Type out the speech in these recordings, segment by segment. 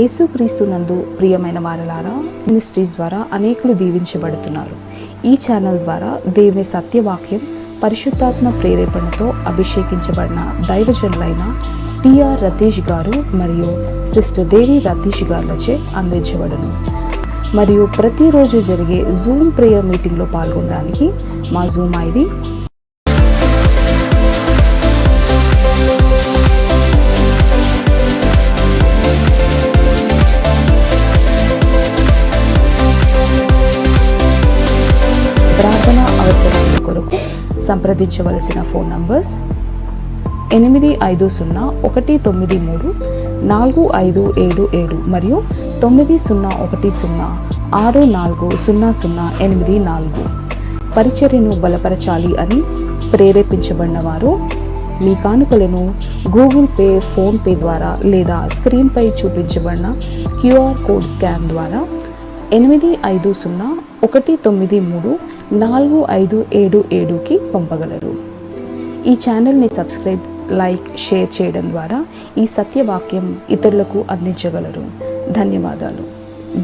యేసుక్రీస్తునందు ప్రియమైన వారలారా, మినిస్ట్రీస్ ద్వారా అనేకులు దీవించబడుతున్నారు. ఈ ఛానల్ ద్వారా దేవుని సత్యవాక్యం పరిశుద్ధాత్మ ప్రేరేపణతో అభిషేకించబడిన దైవజనులైన టిఆర్ రతీష్ గారు మరియు సిస్టర్ దేవి రతీష్ గారులచే అందించబడును. మరియు ప్రతిరోజు జరిగే జూమ్ ప్రేయర్ మీటింగ్లో పాల్గొనడానికి మా జూమ్ ఐడి ప్రార్థన అవసరాల కొరకు సంప్రదించవలసిన ఫోన్ నంబర్స్ 8501934577 మరియు 9010640084. పరిచర్యను బలపరచాలి అని ప్రేరేపించబడిన వారు మీ కానుకలను గూగుల్ పే, ఫోన్ పే ద్వారా లేదా స్క్రీన్పై చూపించబడిన క్యూఆర్ కోడ్ స్కాన్ ద్వారా 8501934577కి పంపగలరు. ఈ ఛానల్ని సబ్స్క్రైబ్, లైక్, షేర్ చేయడం ద్వారా ఈ సత్యవాక్యం ఇతరులకు అందించగలరు. ధన్యవాదాలు.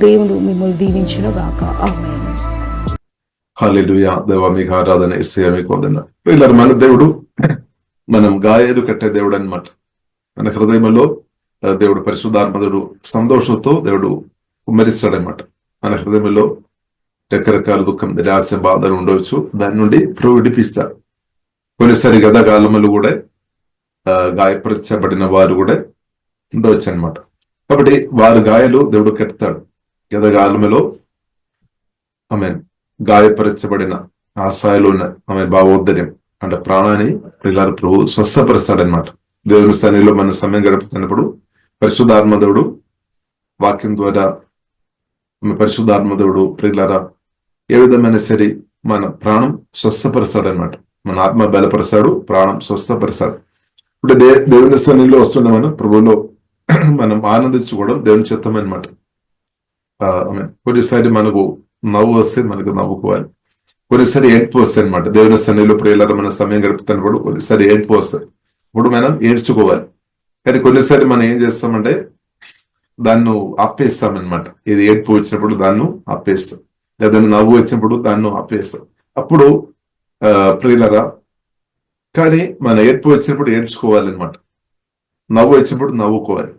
దేవుడు మిమ్మల్ని దీవించునుగాక. ఆమేన్. హల్లెలూయా. దేవా మీకు ఆరాధన, యేసయ్యా మీకు వందనాలు. ప్రియులారా, మన దేవుడు మనం గాయాలు కట్టే దేవుడు అన్నమాట. మన హృదయంలో దేవుడు పరిశుద్ధాత్ముడు సంతోషంతో దేవుడు కుమ్మరిస్తాడనమాట. మన హృదయంలో రకరకాల దుఃఖం, నిరాశ, బాధలు ఉండవచ్చు. దాని నుండి ప్రభు విడిపిస్తాడు. కొన్నిసారి గదగాలములు కూడా గాయపరచబడిన వారు కూడా ఉండవచ్చు అనమాట. కాబట్టి వారి గాయాలు దేవుడు కడతాడు. గదగాలములో ఆమె గాయపరచబడిన ఆ స్థాయిలో ఉన్న ఆమె భావోద్ధర్యం అంటే ప్రాణాన్ని పిల్లలు ప్రభు స్వస్థపరుస్తాడనమాట. దేవుని స్థానంలో మన సమయం గడుపుతున్నప్పుడు పరిశుద్ధాత్మదేవుడు వాక్యం ద్వారా పరిశుద్ధాత్మదేవుడు ప్రియులారా ఏ విధమైన సరే మన ప్రాణం స్వస్థపరుస్తాడనమాట. మన ఆత్మ బలపరుస్తాడు, ప్రాణం స్వస్థపరుస్తాడు. ఇప్పుడు దేవుని స్థానంలో వస్తున్న మనం ప్రభువులో మనం ఆనందించుకోవడం దేవుని చిత్తం అనమాట. కొన్నిసారి మనకు నవ్వు వస్తే మనకు నవ్వుకోవాలి, కొన్నిసారి ఏడ్పు వస్తాయి అనమాట. దేవుని స్థానంలో ప్రియులారా మన సమయం గడుపుతున్నప్పుడు కొన్నిసారి ఏడ్పు వస్తాయి. ఇప్పుడు మనం ఏడ్చుకోవాలి. కానీ కొన్నిసారి మనం ఏం చేస్తామంటే దాన్ని ఆపేస్తామన్నమాట. ఇది ఏడ్పు వచ్చినప్పుడు దాన్ని ఆపేస్తాం, లేదా నవ్వు వచ్చినప్పుడు దాన్ని ఆపేస్తాం. అప్పుడు ప్రియులరా కానీ మన ఏడ్పు వచ్చినప్పుడు ఏడ్చుకోవాలన్నమాట, నవ్వు వచ్చినప్పుడు నవ్వుకోవాలి.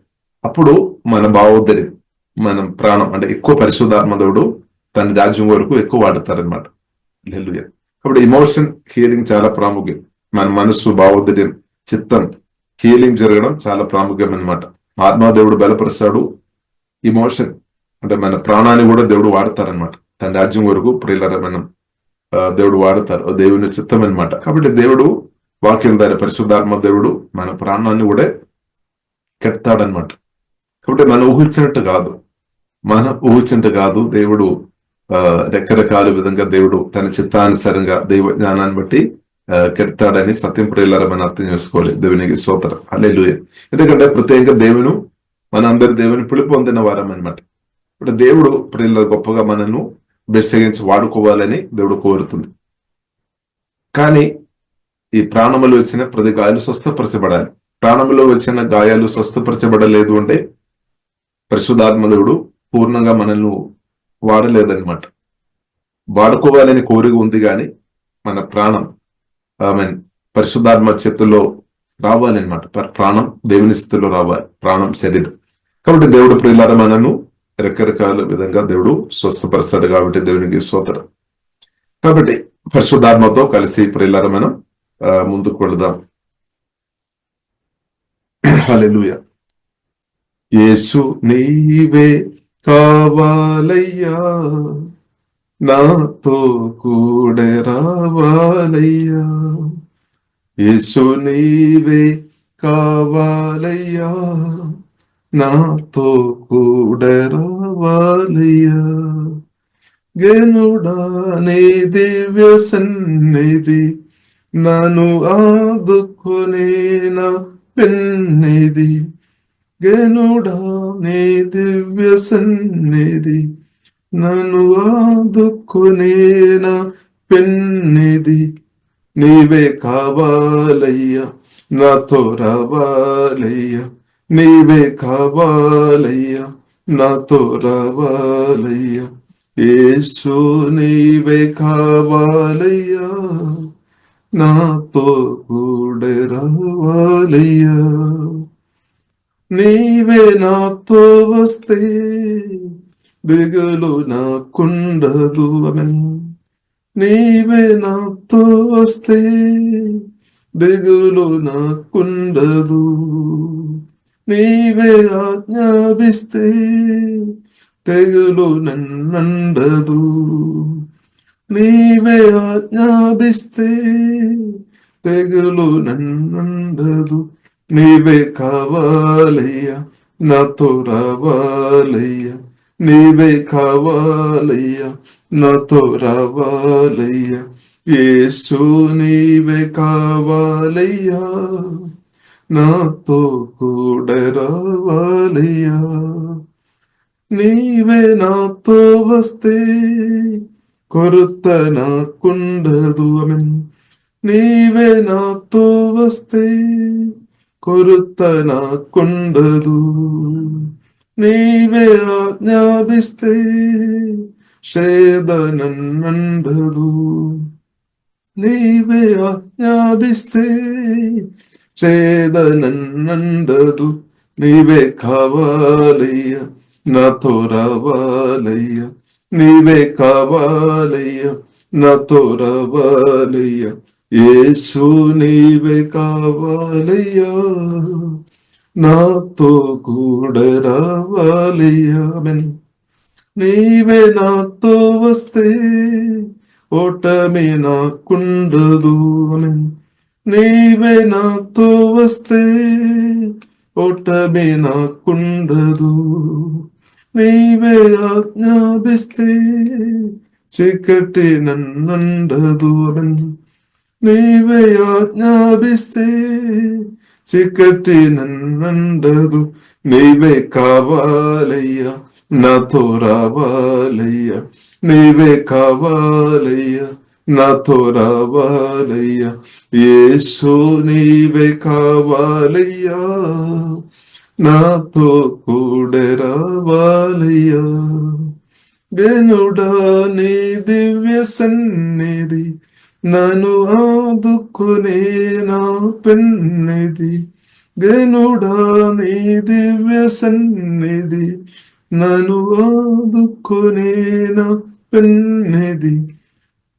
అప్పుడు మన భావోద్ధర్యం, మన ప్రాణం అంటే ఎక్కువ పరిశుద్ధాత్మదేవుడు తన రాజ్యం వరకు ఎక్కువ వాడతారనమాట. హల్లెలూయా. కాబట్టి ఎమోషన్ హీలింగ్ చాలా ప్రాముఖ్యం. మన మనస్సు, భావోద్ధర్యం, చిత్తం హీలింగ్ జరగడం చాలా ప్రాముఖ్యం అనమాట. ఆత్మదేవుడు బలపరుస్తాడు. ఇమోషన్ అంటే మన ప్రాణాన్ని కూడా దేవుడు వాడతారనమాట. తన రాజ్యం వరకు ప్రియులరా మనం దేవుడు వాడతారు. దేవుని చిత్తం అనమాట. కాబట్టి దేవుడు వాక్యం దాని పరిశుద్ధాత్మ దేవుడు మన ప్రాణాన్ని కూడా కడతాడనమాట. కాబట్టి మనం ఊహించినట్టు కాదు దేవుడు రకరకాల విధంగా దేవుడు తన చిత్తానుసారంగా దైవ జ్ఞానాన్ని బట్టి కెడతాడని సత్యం ప్రియులారా మనం అర్థం చేసుకోవాలి. దేవునికి స్తోత్రం. హల్లెలూయా. ఎందుకంటే ప్రత్యేకంగా దేవుని మన అందరి దేవుని పిలుపు పొందిన వారం అనమాట. ఇప్పుడు దేవుడు ప్రియుల గొప్పగా మనను బెస్సగించి వాడుకోవాలని దేవుడు కోరుతుంది. కానీ ఈ ప్రాణములు వచ్చిన ప్రతి గాయాలు స్వస్థపరచబడాలి. ప్రాణములో వచ్చిన గాయాలు స్వస్థపరచబడలేదు అంటే పరిశుద్ధాత్మదేవుడు పూర్ణంగా మనల్ని వాడలేదన్నమాట. వాడుకోవాలని కోరిక ఉంది, కానీ మన ప్రాణం పరిశుద్ధాత్మ చేతుల్లో రావాలన్నమాట. ప్రాణం దేవుని స్థితిలో రావాలి, ప్రాణం శరీరం. కాబట్టి దేవుడు ప్రియులారా మనను రకరకాల విధంగా దేవుడు స్వస్థపరుస్తాడు. కాబట్టి దేవునికి స్తోత్రం. కాబట్టి పరిశుద్ధాత్మతో కలిసి ప్రియులారా మనం ముందుకు వెళదాం. హల్లెలూయా. యేసు నీవే కావాలయ్యా, నాతో కూడా రావాలయ్యా. యేసు నీవే కావాలయ్యా, నాతో కూడా రావాలయ్యా. గనుడా నీ దివ్య సన్నిధి నన్ను ఆదుకునే నా పెన్నిది. గనుడా నీ దివ్య సన్నిధి నన్ను ఆదుకునే నా పెన్నిది. నీవే కావాలయ్యా, నాతో రావాలయ్యా. నీవే కావాలయ్యా, నాతో రావాలయ్యా, యేసు నీవే కావాలయ్యా, నాతో కూడా రావాలయ్యా. నీవే నాతో వస్తే దిగులు నాకుండదు. ఆమేన్. నీవే నాతో వస్తే దిగులు నాకుండదు. నీవే ఆజ్ఞాపిస్తే తెగులు నన్నండదు. నీవే ఆజ్ఞాపిస్తే తెగులు నన్నండదు. నీవే కావాలయ్యా, నాతో రావాలయ్యా, నీవే కావాలయ్యా, నాతో రావాలయ్యా, యేసు నీవే కావాలయ్యా, నాతో కూడా రావాలయ్యా. నీవే నాతో వస్తే కొరత నాకుండదు. ఆమేన్. నీవే నాతో వస్తే కొరత నాకుండదు. నీవే ఆజ్ఞాపిస్తే షేదనన్నండదు. నీవే ఆజ్ఞాపిస్తే చేదనన్నండదు. నీవే కావాలయ్యా, నాతో రావాలయ్యా, నీవే కావాలయ్యా, నాతో రావాలయ్యా, యేసు నీవే కావాలయ్యా, నాతో కూడా రావాలయ్యా. ఆమేన్. నీవే నాతో వస్తే ఓటమి నాకుండదు. ఆమేన్. నీవే నాతో వస్తే ఓటమి నాకుండదు. నీవే ఆజ్ఞాపిస్తే చీకటి నన్నండదు. ఆమేన్. నీవే ఆజ్ఞాపిస్తే చీకటి నన్నండదు. నీవే కావాలయ్యా, నాతో రావాలయ్యా, నీవే కావాలయ్యా, నాతో రావాలయ్యా, యేసు నీవే కావాలయ్యా, నాతో కూడా రావాలయ్యా. గనుడా నీ దివ్య సన్నిధి నన్ను ఆదుకునే నా పెన్నిధి. గనుడా నీ దివ్య సన్నిధి నన్ను ఆదుకునే నా పెన్నిధి.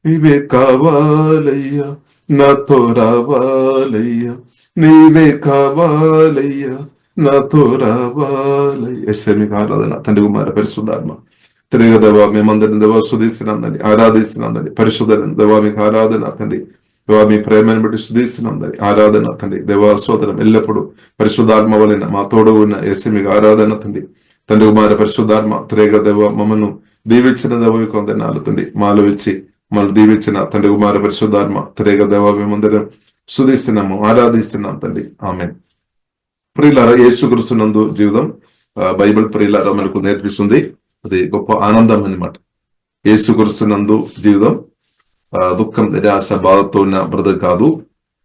నీవే కావాలయ్యా, నాతో రావాలయ్యా, నీవే కావాలయ్యా, నాతో రావాలయ్యా. ఎస్ఐ మీకు ఆరాధన. తండ్రి కుమార పరిశుద్ధాత్మ తిరిగి దేవా, మేమందరిని దేవా శుధిస్తున్నాందని ఆరాధిస్తున్నాందని. పరిశుద్ధ దేవా మీకు ఆరాధన తండ్రి. దేవా మీ ప్రేమను బట్టి శుధిస్తున్నాందని ఆరాధన తండ్రి. దేవా సోదరం ఎల్లప్పుడూ పరిశుద్ధాత్మ వలన మా తోడు ఉన్న ఎస్ఐ మీకు ఆరాధన తండ్రి. తండ్రి కుమార పరిశుద్ధాత్మ త్రేగ దేవ మమ్మను దీవించిన దేవ మీకు వందనాలు తండ్రి. మాలో ఇచ్చి మమ్మల్ని దీవించిన తండ్రి కుమార పరిశుద్ధాత్మ త్రేగ దేవ మేమందరం శుధిస్తున్నాము, ఆరాధిస్తున్నాం తండ్రి. ఆమేన్. ప్రియులారా, యేసుక్రీస్తు నందు జీవితం బైబిల్ ప్రియులారా మనకు నేర్పిస్తుంది. అది గొప్ప ఆనందం అన్నమాట. యేసుక్రీస్తు నందు జీవితం దుఃఖం, నిరాశ, బాధతో ఉన్న బ్రతుకు కాదు,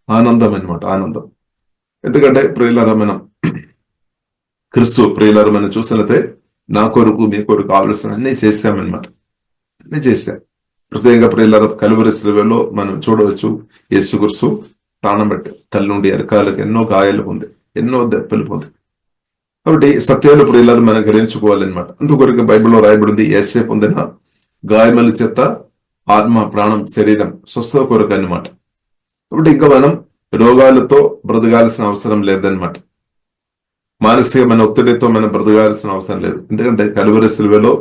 ఆనందం అన్నమాట. ఆనందం. ఎందుకంటే ప్రియులారా మనం క్రీస్తు ప్రియులారా మనం చూసినట్లయితే నా కొరకు మీ కొరకు కావలసిన అన్ని చేశామన్నమాట. అన్ని చేశాం. ప్రత్యేకంగా ప్రియులారా కలువరి శిలువలో మనం చూడవచ్చు యేసుక్రీస్తు ప్రాణం పెట్టి తల్లి నుండి అరకాలకు ఎన్నో గాయాలు పొంది, ఎన్నో దెబ్బలు పొంది. కాబట్టి సత్యాలు ప్రియులారు మనం గ్రహించుకోవాలన్నమాట. అందుకొరకు బైబిల్లో రాయబడింది యేసే పొందిన గాయముల చేత ఆత్మ, ప్రాణం, శరీరం స్వస్థత కొరకు అన్నమాట. కాబట్టి ఇంకా మనం రోగాలతో బ్రతకాల్సిన అవసరం లేదన్నమాట. మానసికమైన ఒత్తిడితో మనం బ్రతకాల్సిన అవసరం లేదు. ఎందుకంటే కలువరి శిలువలో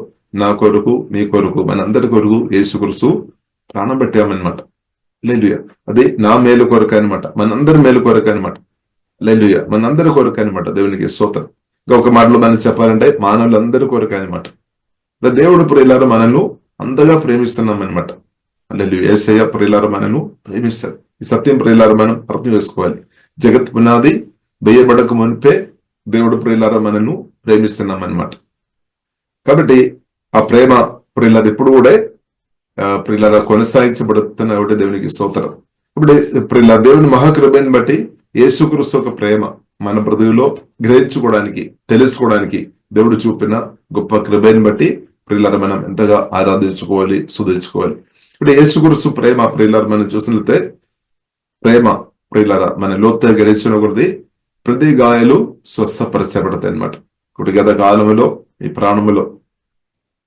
నా కొరకు మీ కొరకు మనందరి కొరకు యేసుక్రీస్తు ప్రాణం పెట్టామన్నమాట. హల్లెలూయా. అది నా మేలు కొరకు అనమాట, మనందరి మేలు కొరకు అనమాట. హల్లెలూయా. మనందరి కొరకు అనమాట. దేవునికి స్తోత్రం. ఇంకా ఒక మాటలో మనం చెప్పాలంటే మానవులందరి కొరకు అనమాట. దేవుడు ప్రియులారా మనల్ని అంతగా ప్రేమిస్తున్నాం అనమాట. హల్లెలూయా. యేసయ్య ప్రియులారా మనల్ని ప్రేమిస్తారు. ఈ సత్యం ప్రియులారా మనం అర్థం చేసుకోవాలి. జగత్ పునాది వేయబడక మునిపే దేవుడు ప్రియులారా మనల్ని ప్రేమిస్తున్నాం అనమాట. కాబట్టి ఆ ప్రేమ ప్రియులారా ఎప్పుడు కూడా ప్రియులారా కొనసాగించబడుతున్న ఒకటి దేవునికి స్తోత్రం. ఇప్పుడు ప్రియులారా దేవుని మహాకృపను బట్టి యేసుక్రీస్తు ఒక ప్రేమ మన బ్రతుకులో గ్రహించుకోవడానికి, తెలుసుకోవడానికి దేవుడు చూపిన గొప్ప కృపని బట్టి ప్రియులారా మనం ఎంతగా ఆరాధించుకోవాలి, స్తుతించుకోవాలి. ఇప్పుడు యేసుక్రీస్తు ప్రేమ ప్రియులారా మనం చూసినట్లయితే, ప్రేమ ప్రియులారా మన లోతుగా గ్రహించిన కొద్దీ ప్రతి గాయాలు స్వస్థపరచబడతాయి అన్నమాట. ఇప్పుడు గత కాలంలో ఈ ప్రాణములో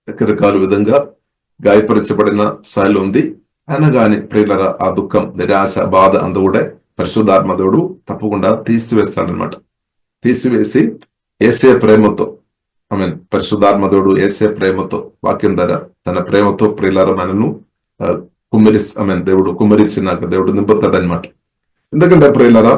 రకరకాల విధంగా గాయపరచబడిన స్థాయిలో ఉంది. అనగాని ప్రియులారా ఆ దుఃఖం, నిరాశ, బాధ అంతా కూడా పరిశుద్ధాత్మ దేవుడు తప్పకుండా తీసివేస్తాడనమాట. తీసివేసి యేసే ప్రేమతో, పరిశుద్ధాత్మ దేవుడు యేసే ప్రేమతో, వాక్యం ద్వారా తన ప్రేమతో ప్రియులారా మనను దేవుడు కుమ్మరించినాక దేవుడు నింపుతాడనమాట. ఎందుకంటే ప్రియులారా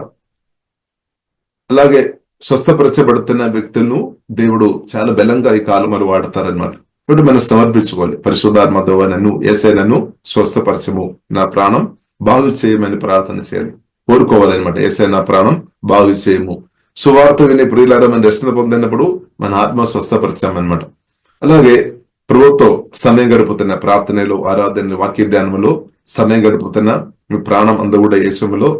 అలాగే స్వస్థపరచబడుతున్న వ్యక్తులను దేవుడు చాలా బలంగా ఈ కాలంలో వాడతారనమాట. ఇప్పుడు మనం సమర్పించుకోవాలి. పరిశుద్ధాత్మ దేవుడు నన్ను యేసే నన్ను స్వస్థపరచము, నా ప్రాణం బాగు చేయమని ప్రార్థన చేయాలి, కోరుకోవాలన్నమాట. యేసే నా ప్రాణం బాగు చేయము. సువార్త విని ప్రియులారా మనం రక్షణ పొందినప్పుడు మన ఆత్మ స్వస్థపరిచామన్నమాట. అలాగే ప్రభుతో సమయం గడుపుతున్న ప్రార్థనలో, ఆరాధనలో, వాక్య ధ్యానంలో సమయం గడుపుతున్న మీ ప్రాణం అంతా కూడా యేసులో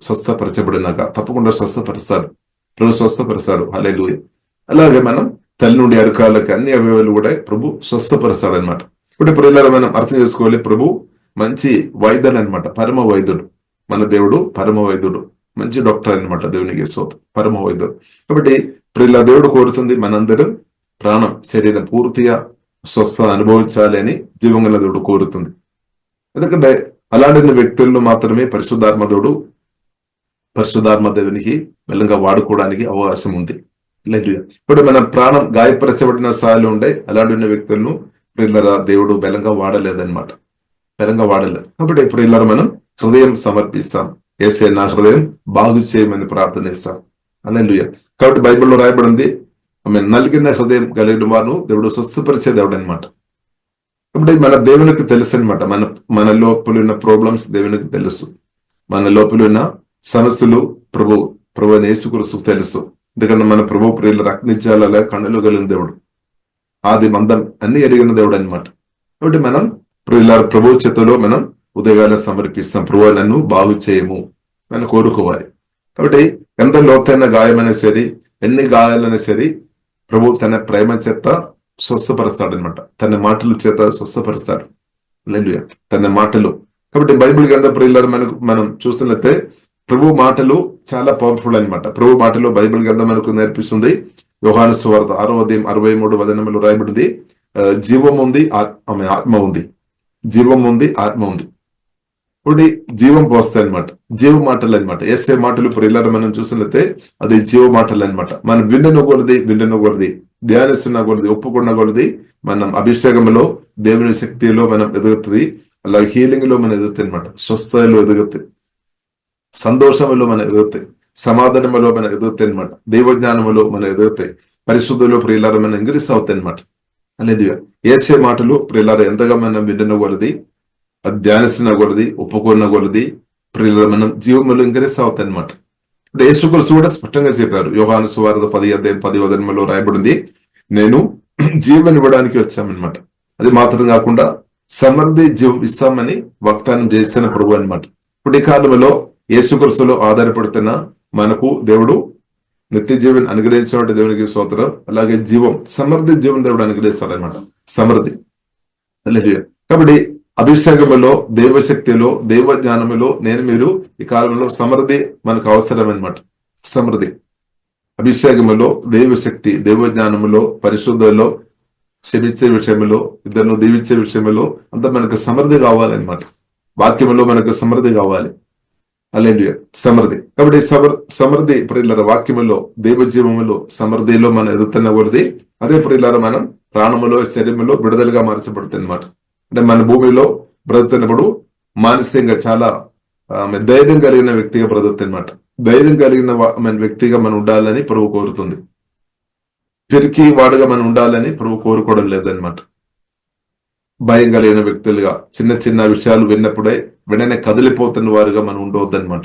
స్వస్థపరచబడినాక తప్పకుండా స్వస్థపరుస్తాడు, ప్రభు స్వస్థపరుస్తాడు. హల్లెలూయా. అలాగే మనం తల్లి నుండి అరకాలకి అన్ని అవయవాలు కూడా ప్రభు స్వస్థపరుస్తాడు అనమాట. ఇప్పుడు ప్రియులారా మనం అర్థం చేసుకోవాలి, ప్రభు మంచి వైద్యుడు అనమాట, పరమ వైద్యుడు. మన దేవుడు పరమ వైద్యుడు, మంచి డాక్టర్ అనమాట. దేవునికి స్తోత్రం, పరమ వైద్యుడు. కాబట్టి ప్రియుల దేవుడు కోరుతుంది మనందరం ప్రాణం, శరీరం పూర్తిగా స్వస్థ అనుభవించాలి అని జీవంగల దేవుడు కోరుతుంది. ఎందుకంటే అలాంటి వ్యక్తుల్లో మాత్రమే పరిశుద్ధాత్మ దేవునికి బలంగా వాడుకోవడానికి అవకాశం ఉంది. ఇప్పుడు మన ప్రాణం గాయపరచబడిన స్థాయిలో ఉండే అలాంటి వ్యక్తులను ప్రియులారా దేవుడు బలంగా వాడలేదన్నమాట, బలంగా వాడలేదు. కాబట్టి ప్రియులారా మనం హృదయం సమర్పిస్తాం, యేసే నా హృదయం బాగు చేయమని ప్రార్థనిస్తాం. హల్లెలూయా. కాబట్టి బైబిల్లో రాయబడింది, నలిగిన హృదయం కలిగిన వారు దేవుడు స్వస్థపరిచే దేవుడు అనమాట. కాబట్టి మన దేవునికి తెలుసు అనమాట, మన లోపల ఉన్న ప్రాబ్లమ్స్ దేవునికి తెలుసు, మన లోపల ఉన్న సమస్యలు ప్రభు యేసుక్రీస్తుకు తెలుసు. ఎందుకంటే మన ప్రభు ప్రియుల రక్నించాల కన్నులు కలిగిన దేవుడు, ఆది మందం అన్ని ఎరిగిన దేవుడు అనమాట. కాబట్టి మనం ప్రియుల ప్రభు చేతిలో మనం ఉదయవేళ సమర్పిస్తాం, ప్రభు నన్ను బాగు చేయము అని కోరుకోవాలి. కాబట్టి ఎంత లోతైన గాయమైనా సరే, ఎన్ని గాయాలైనా సరే ప్రభు తన ప్రేమ చేత స్వస్థపరుస్తాడు అనమాట, తన మాటల చేత స్వస్థపరుస్తాడు. హల్లెలూయా. తన మాటలు. కాబట్టి బైబిల్ గ్రంథ ప్రియులారా మనం చూసినట్లయితే ప్రభు మాటలు చాలా పవర్ఫుల్ అనమాట. ప్రభు మాటలు బైబిల్ గ్రంథం మనకు నేర్పిస్తుంది. యోహాను సువార్త 6:63 రాయబడింది, జీవం ఉంది, ఆత్మ ఉంది, జీవం ఉంది, ఆత్మ ఉంది. ఇప్పుడు జీవం పోస్తాయి అనమాట, జీవ మాటలు అనమాట. యేసే మాటలు ప్రియులారా మనం చూసినట్లయితే అది జీవ మాటలు అనమాట. మనం విండనగొలది ధ్యానిస్తున్నగొలది ఒప్పుకున్నగొలది మనం అభిషేకంలో దేవుని శక్తిలో మనం ఎదుగుతుంది. అలాగే హీలింగ్ లో మనం ఎదుగుతాయి అనమాట, స్వస్థలో ఎదుగుతాయి, సంతోషంలో మనం ఎదుగుతాయి, సమాధానంలో మనం ఎదుగుతాయి అనమాట, దైవజ్ఞానంలో మనం ఎదుగుతాయి, పరిశుద్ధులో ప్రియులారా మనం ఇంగ్రీస్ అవుతాయి అనమాట. హల్లెలూయా. యేసే మాటలు ప్రియులారా ఎంతగా మనం విండనగొలది, అది ధ్యానిస్తున్నగొలది, ఒప్పుకున్నగొలది ప్రియులారా మనం జీవములో ఇంగ్రీస్ అవుతాయి అనమాట. ఇప్పుడు యేసుక్రీస్తు కూడా స్పష్టంగా చెప్పారు. యోహాను సువార్త 10:10 రాయబడింది, నేను జీవం ఇవ్వడానికి వచ్చామన్నమాట. అది మాత్రం కాకుండా సమృద్ధి జీవం ఇస్తామని వాగ్దానం చేస్తున్న ప్రభు అనమాట. ఇప్పుడు ఈ కాలంలో యేసుక్రీస్తులో ఆధారపడుతున్న మనకు దేవుడు నిత్య జీవన్ అనుగ్రహించిన దేవునికి స్తోత్రం. అలాగే జీవం, సమృద్ధి జీవం దేవుడు అనుగ్రహిస్తాడు అనమాట, సమృద్ధి. కాబట్టి అభిషేకములో, దైవశక్తిలో, దైవ జ్ఞానములో మీరు ఈ కాలంలో సమృద్ధి మనకు అవసరం అనమాట. సమృద్ధి అభిషేకములో, దైవశక్తి, దైవ జ్ఞానములో, పరిశుద్ధలో, క్షమించే విషయంలో, ఇద్దరు దీవించే విషయంలో అంతా మనకు సమృద్ధి కావాలన్నమాట. వాక్యములో మనకు సమృద్ధి కావాలి. హల్లెలూయా. సమృద్ధి. కాబట్టి సమృద్ధి ప్రియులారా వాక్యములో, దైవజీవములో, సమృద్ధిలో మనం ఎదుగుతున్న కొలది అదే ప్రియులారా మనం ప్రాణములో, శరీరములో విడుదలగా మార్చబడుతుంది అనమాట. అంటే మన భూమిలో బ్రతుకుతున్నప్పుడు మానసికంగా చాలా ధైర్యం కలిగిన వ్యక్తిగా బ్రతుకుతుంది అనమాట. ధైర్యం కలిగిన వ్యక్తిగా మనం ఉండాలని ప్రభు కోరుతుంది. పిరికి వాడుగా మనం ఉండాలని ప్రభు కోరుకోవడం లేదనమాట. భయం కలిగిన వ్యక్తులుగా, చిన్న చిన్న విషయాలు విన్నప్పుడే వెంటనే కదిలిపోతున్న వారుగా మనం ఉండవద్దనమాట.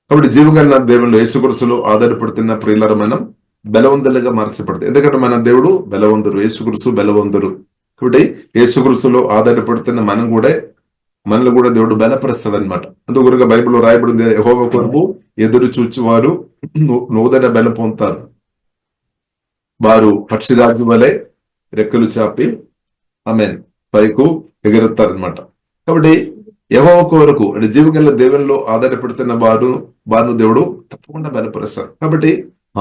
కాబట్టి జీవగల దేవుళ్ళు యేసుక్రీస్తులో ఆధారపడుతున్న ప్రియులారా మనం బలవంతులుగా మార్చబడతాయి. ఎందుకంటే మన దేవుడు బలవంతుడు, యేసుక్రీస్తు బలవంతుడు. కాబట్టి యేసుక్రీస్తులో ఆధారపడుతున్న మనల్ని కూడా దేవుడు బలపరుస్తాడు అనమాట. అందుకొరగా బైబిల్లో రాయబడింది, యెహోవా కొరకు ఎదురు చూచువారు నూతన బలం పొందుతారు. వారు పక్షిరాజు వలె రెక్కలు చాపి ఆమేన్ పైకు ఎగురుతారనమాట. కాబట్టి యెహోవా కొరకు అంటే జీవగల దేవునిలో ఆధారపడుతున్న వారిని దేవుడు తప్పకుండా బలపరుస్తాడు. కాబట్టి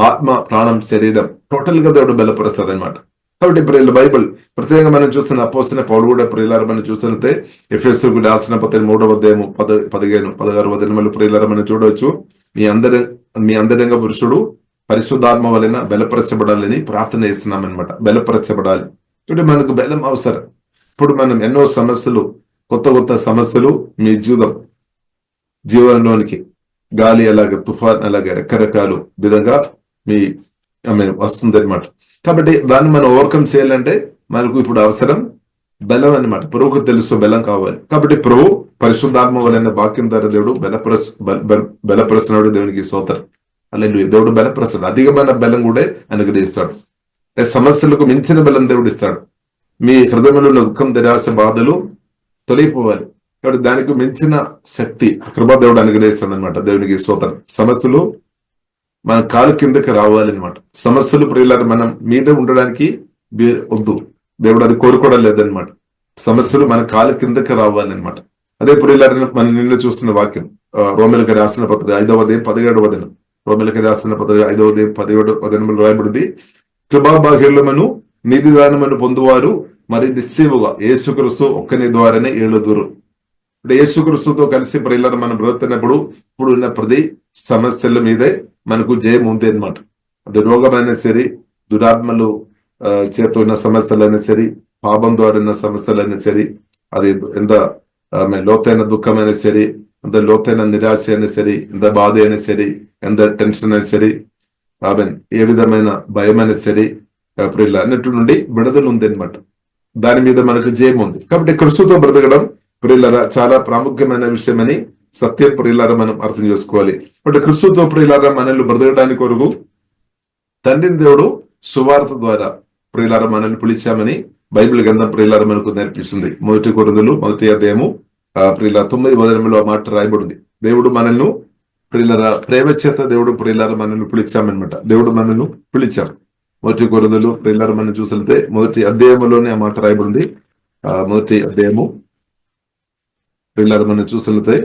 ఆత్మ, ప్రాణం, శరీరం టోటల్ గా దేవుడు బలపరుస్తాడు అనమాట. కాబట్టి ప్రియుల బైబిల్ ప్రత్యేకంగా మనం చూస్తున్న అపోస్తలుడైన పౌలు కూడా ప్రియులారా మనం చూసినట్లయితే ఎఫెసీయులకు రాసిన పత్రిక 3వ అధ్యాయము 15, 16 వచనములు ప్రియులారా మనం చూడవచ్చు. మీ అంతరంగ పురుషుడు పరిశుద్ధాత్మ వలన బలపరచబడాలని ప్రార్థన చేస్తున్నాం అనమాట. బలపరచబడాలి. ఇప్పుడు మనకు బలం అవసరం. ఇప్పుడు మనం ఎన్నో సమస్యలు, కొత్త సమస్యలు మీ జీవనంలోనికి గాలి అలాగే తుఫాన్ అలాగే రకరకాల విధంగా మీ వస్తుంది అనమాట. కాబట్టి దాన్ని మనం ఓవర్కమ్ చేయాలంటే మనకు ఇప్పుడు అవసరం బలం అనమాట. ప్రభువుకు తెలుసు బలం కావాలి. కాబట్టి ప్రభు పరిశుద్ధాత్మ వలన వాక్యం ద్వారా దేవుడు బలపరుస్తున్నాడు. దేవునికి స్తోత్రం. హల్లెలూయా. దేవుడు బలపరుస్తాడు. అధికమైన బలం కూడా అనుగ్రహిస్తాడు. సమస్యలకు మించిన బలం దేవుడు ఇస్తాడు. మీ హృదయంలో ఉన్న దుఃఖం, నిరాశ, బాధలు తొలగిపోవాలి. కాబట్టి దానికి మించిన శక్తి కృపా దేవుడు అనుగ్రహిస్తాడు అనమాట. దేవునికి స్తోత్రం. సమస్యలు మన కాలు కిందకి రావాలన్నమాట. సమస్యలు ప్రియులారా మనం మీద ఉండడానికి వద్దు. దేవుడు అది కోరుకోవడం లేదనమాట. సమస్యలు మన కాలు కిందకి రావాలన్నమాట. అదే ప్రియులారా మనం నిన్న చూస్తున్న వాక్యం రోమిలకు రాసిన పత్రిక 5వ అధ్యాయం 17వ వచనం. రోమిలకు రాసిన పత్రిక 5వ అధ్యాయం 17వ వచనంలో రాయబడింది, కృపాభాగ్యములను నిధిదానమును పొందువారు మరి నిశ్చయముగా యేసుక్రీస్తు ఒక్కని ద్వారానే ఏలుదురు. ఇప్పుడు యేసుక్రీస్తుతో కలిసి ప్రియులారా మనం బ్రతుకుతున్నప్పుడు ఇప్పుడు ఉన్న ప్రతి సమస్యల మీదే మనకు జయం ఉంది అనమాట. అది రోగమైనా సరే, దురాత్మలు చేత ఉన్న సమస్యలైనా సరే, పాపం ద్వారా ఉన్న సమస్యలైనా సరే, అది ఎంత లోతైన దుఃఖమైనా సరే, ఎంత లోతైన నిరాశ అయినా సరే, ఎంత బాధ అయినా సరే, ఎంత టెన్షన్ అయినా సరే, ఏ విధమైన భయం అయినా సరే, ప్రియుల అన్నిటి నుండి విడుదల ఉంది అనమాట. దాని మీద మనకు జయం ఉంది. కాబట్టి క్రీస్తుతో బ్రతకడం ప్రియులరా చాలా ప్రాముఖ్యమైన విషయమని సత్యం ప్రియులారా మనం అర్థం చేసుకోవాలి. బట్ క్రీస్తుతో ప్రియులారా మనల్ని బ్రతకడానికి కొరకు తండ్రిని దేవుడు సువార్త ద్వారా ప్రియులారా మనల్ని పిలిచామని బైబిల్ గ్రంథం ప్రియులారా మనకు నేర్పిస్తుంది. 1 కొరింథీయులు 1వ అధ్యాయము ప్రియులారా 9వ వచనంలో ఆ మాట రాయబడింది. దేవుడు మనల్ని ప్రియులారా ప్రేమ చేత దేవుడు ప్రియులారా మనల్ని పిలిచామన్నమాట. దేవుడు మనల్ని పిలిచాం. 1 కొరింథీయులు ప్రియులారా మనం చూసినట్లయితే 1వ అధ్యాయంలోనే ఆ మాట రాయబడింది. 1వ అధ్యాయము ప్రియులారా మనం చూసినట్లయితే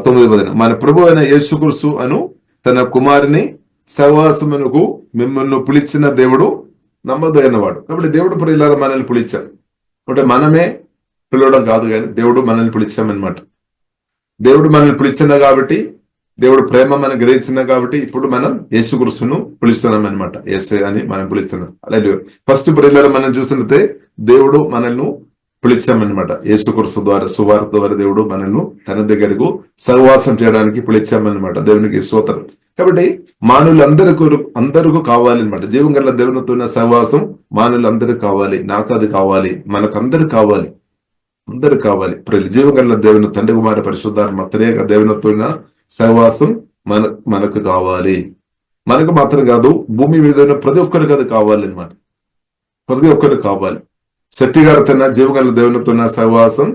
9వ వచనం, మన ప్రభు అయిన యేసుక్రీస్తు అను తన కుమారుని సహవాసమునకు మిమ్మల్ని పిలిచిన దేవుడు నమ్మదైనవాడు. కాబట్టి దేవుడు ప్రియులారా మనల్ని పిలిచాడు. అంటే మనమే పిలవడం కాదు కానీ దేవుడు మనల్ని పిలిచామన్నమాట. దేవుడు మనల్ని పిలిచిన కాబట్టి, దేవుడు ప్రేమ మనం గ్రహించిన కాబట్టి ఇప్పుడు మనం యేసుక్రీస్తును పిలుస్తున్నాం అనమాట. యేసే అని మనం పిలుస్తున్నాం. అలాగే ఫస్ట్ ప్రియులారా మనం చూసినట్లయితే దేవుడు మనల్ని పిలిచామన్నమాట. యేసుక్రీస్తు ద్వారా సువార్త ద్వారా దేవుడు మనల్ని తన దగ్గరకు సహవాసం చేయడానికి పిలిచామన్నమాట. దేవునికి స్తోత్రం. కాబట్టి అందరికీ కావాలన్నమాట. జీవం గల దేవునితో ఉన్న సహవాసం మానవులందరికీ కావాలి. నాకు అది కావాలి, మనకు అందరు కావాలి. అందరు కావాలి. జీవం గల దేవుని తండ్రి కుమార పరిశుద్ధాత్మ త్రియేక దేవునితో ఉన్న సహవాసం మనకు కావాలి. మనకు మాత్రం కాదు, భూమి మీద ఉన్న ప్రతి ఒక్కరికి అది కావాలన్నమాట. ప్రతి ఒక్కరికి కావాలి. శెట్టి గారు తన జీవగల దేవునితో ఉన్న సహవాసం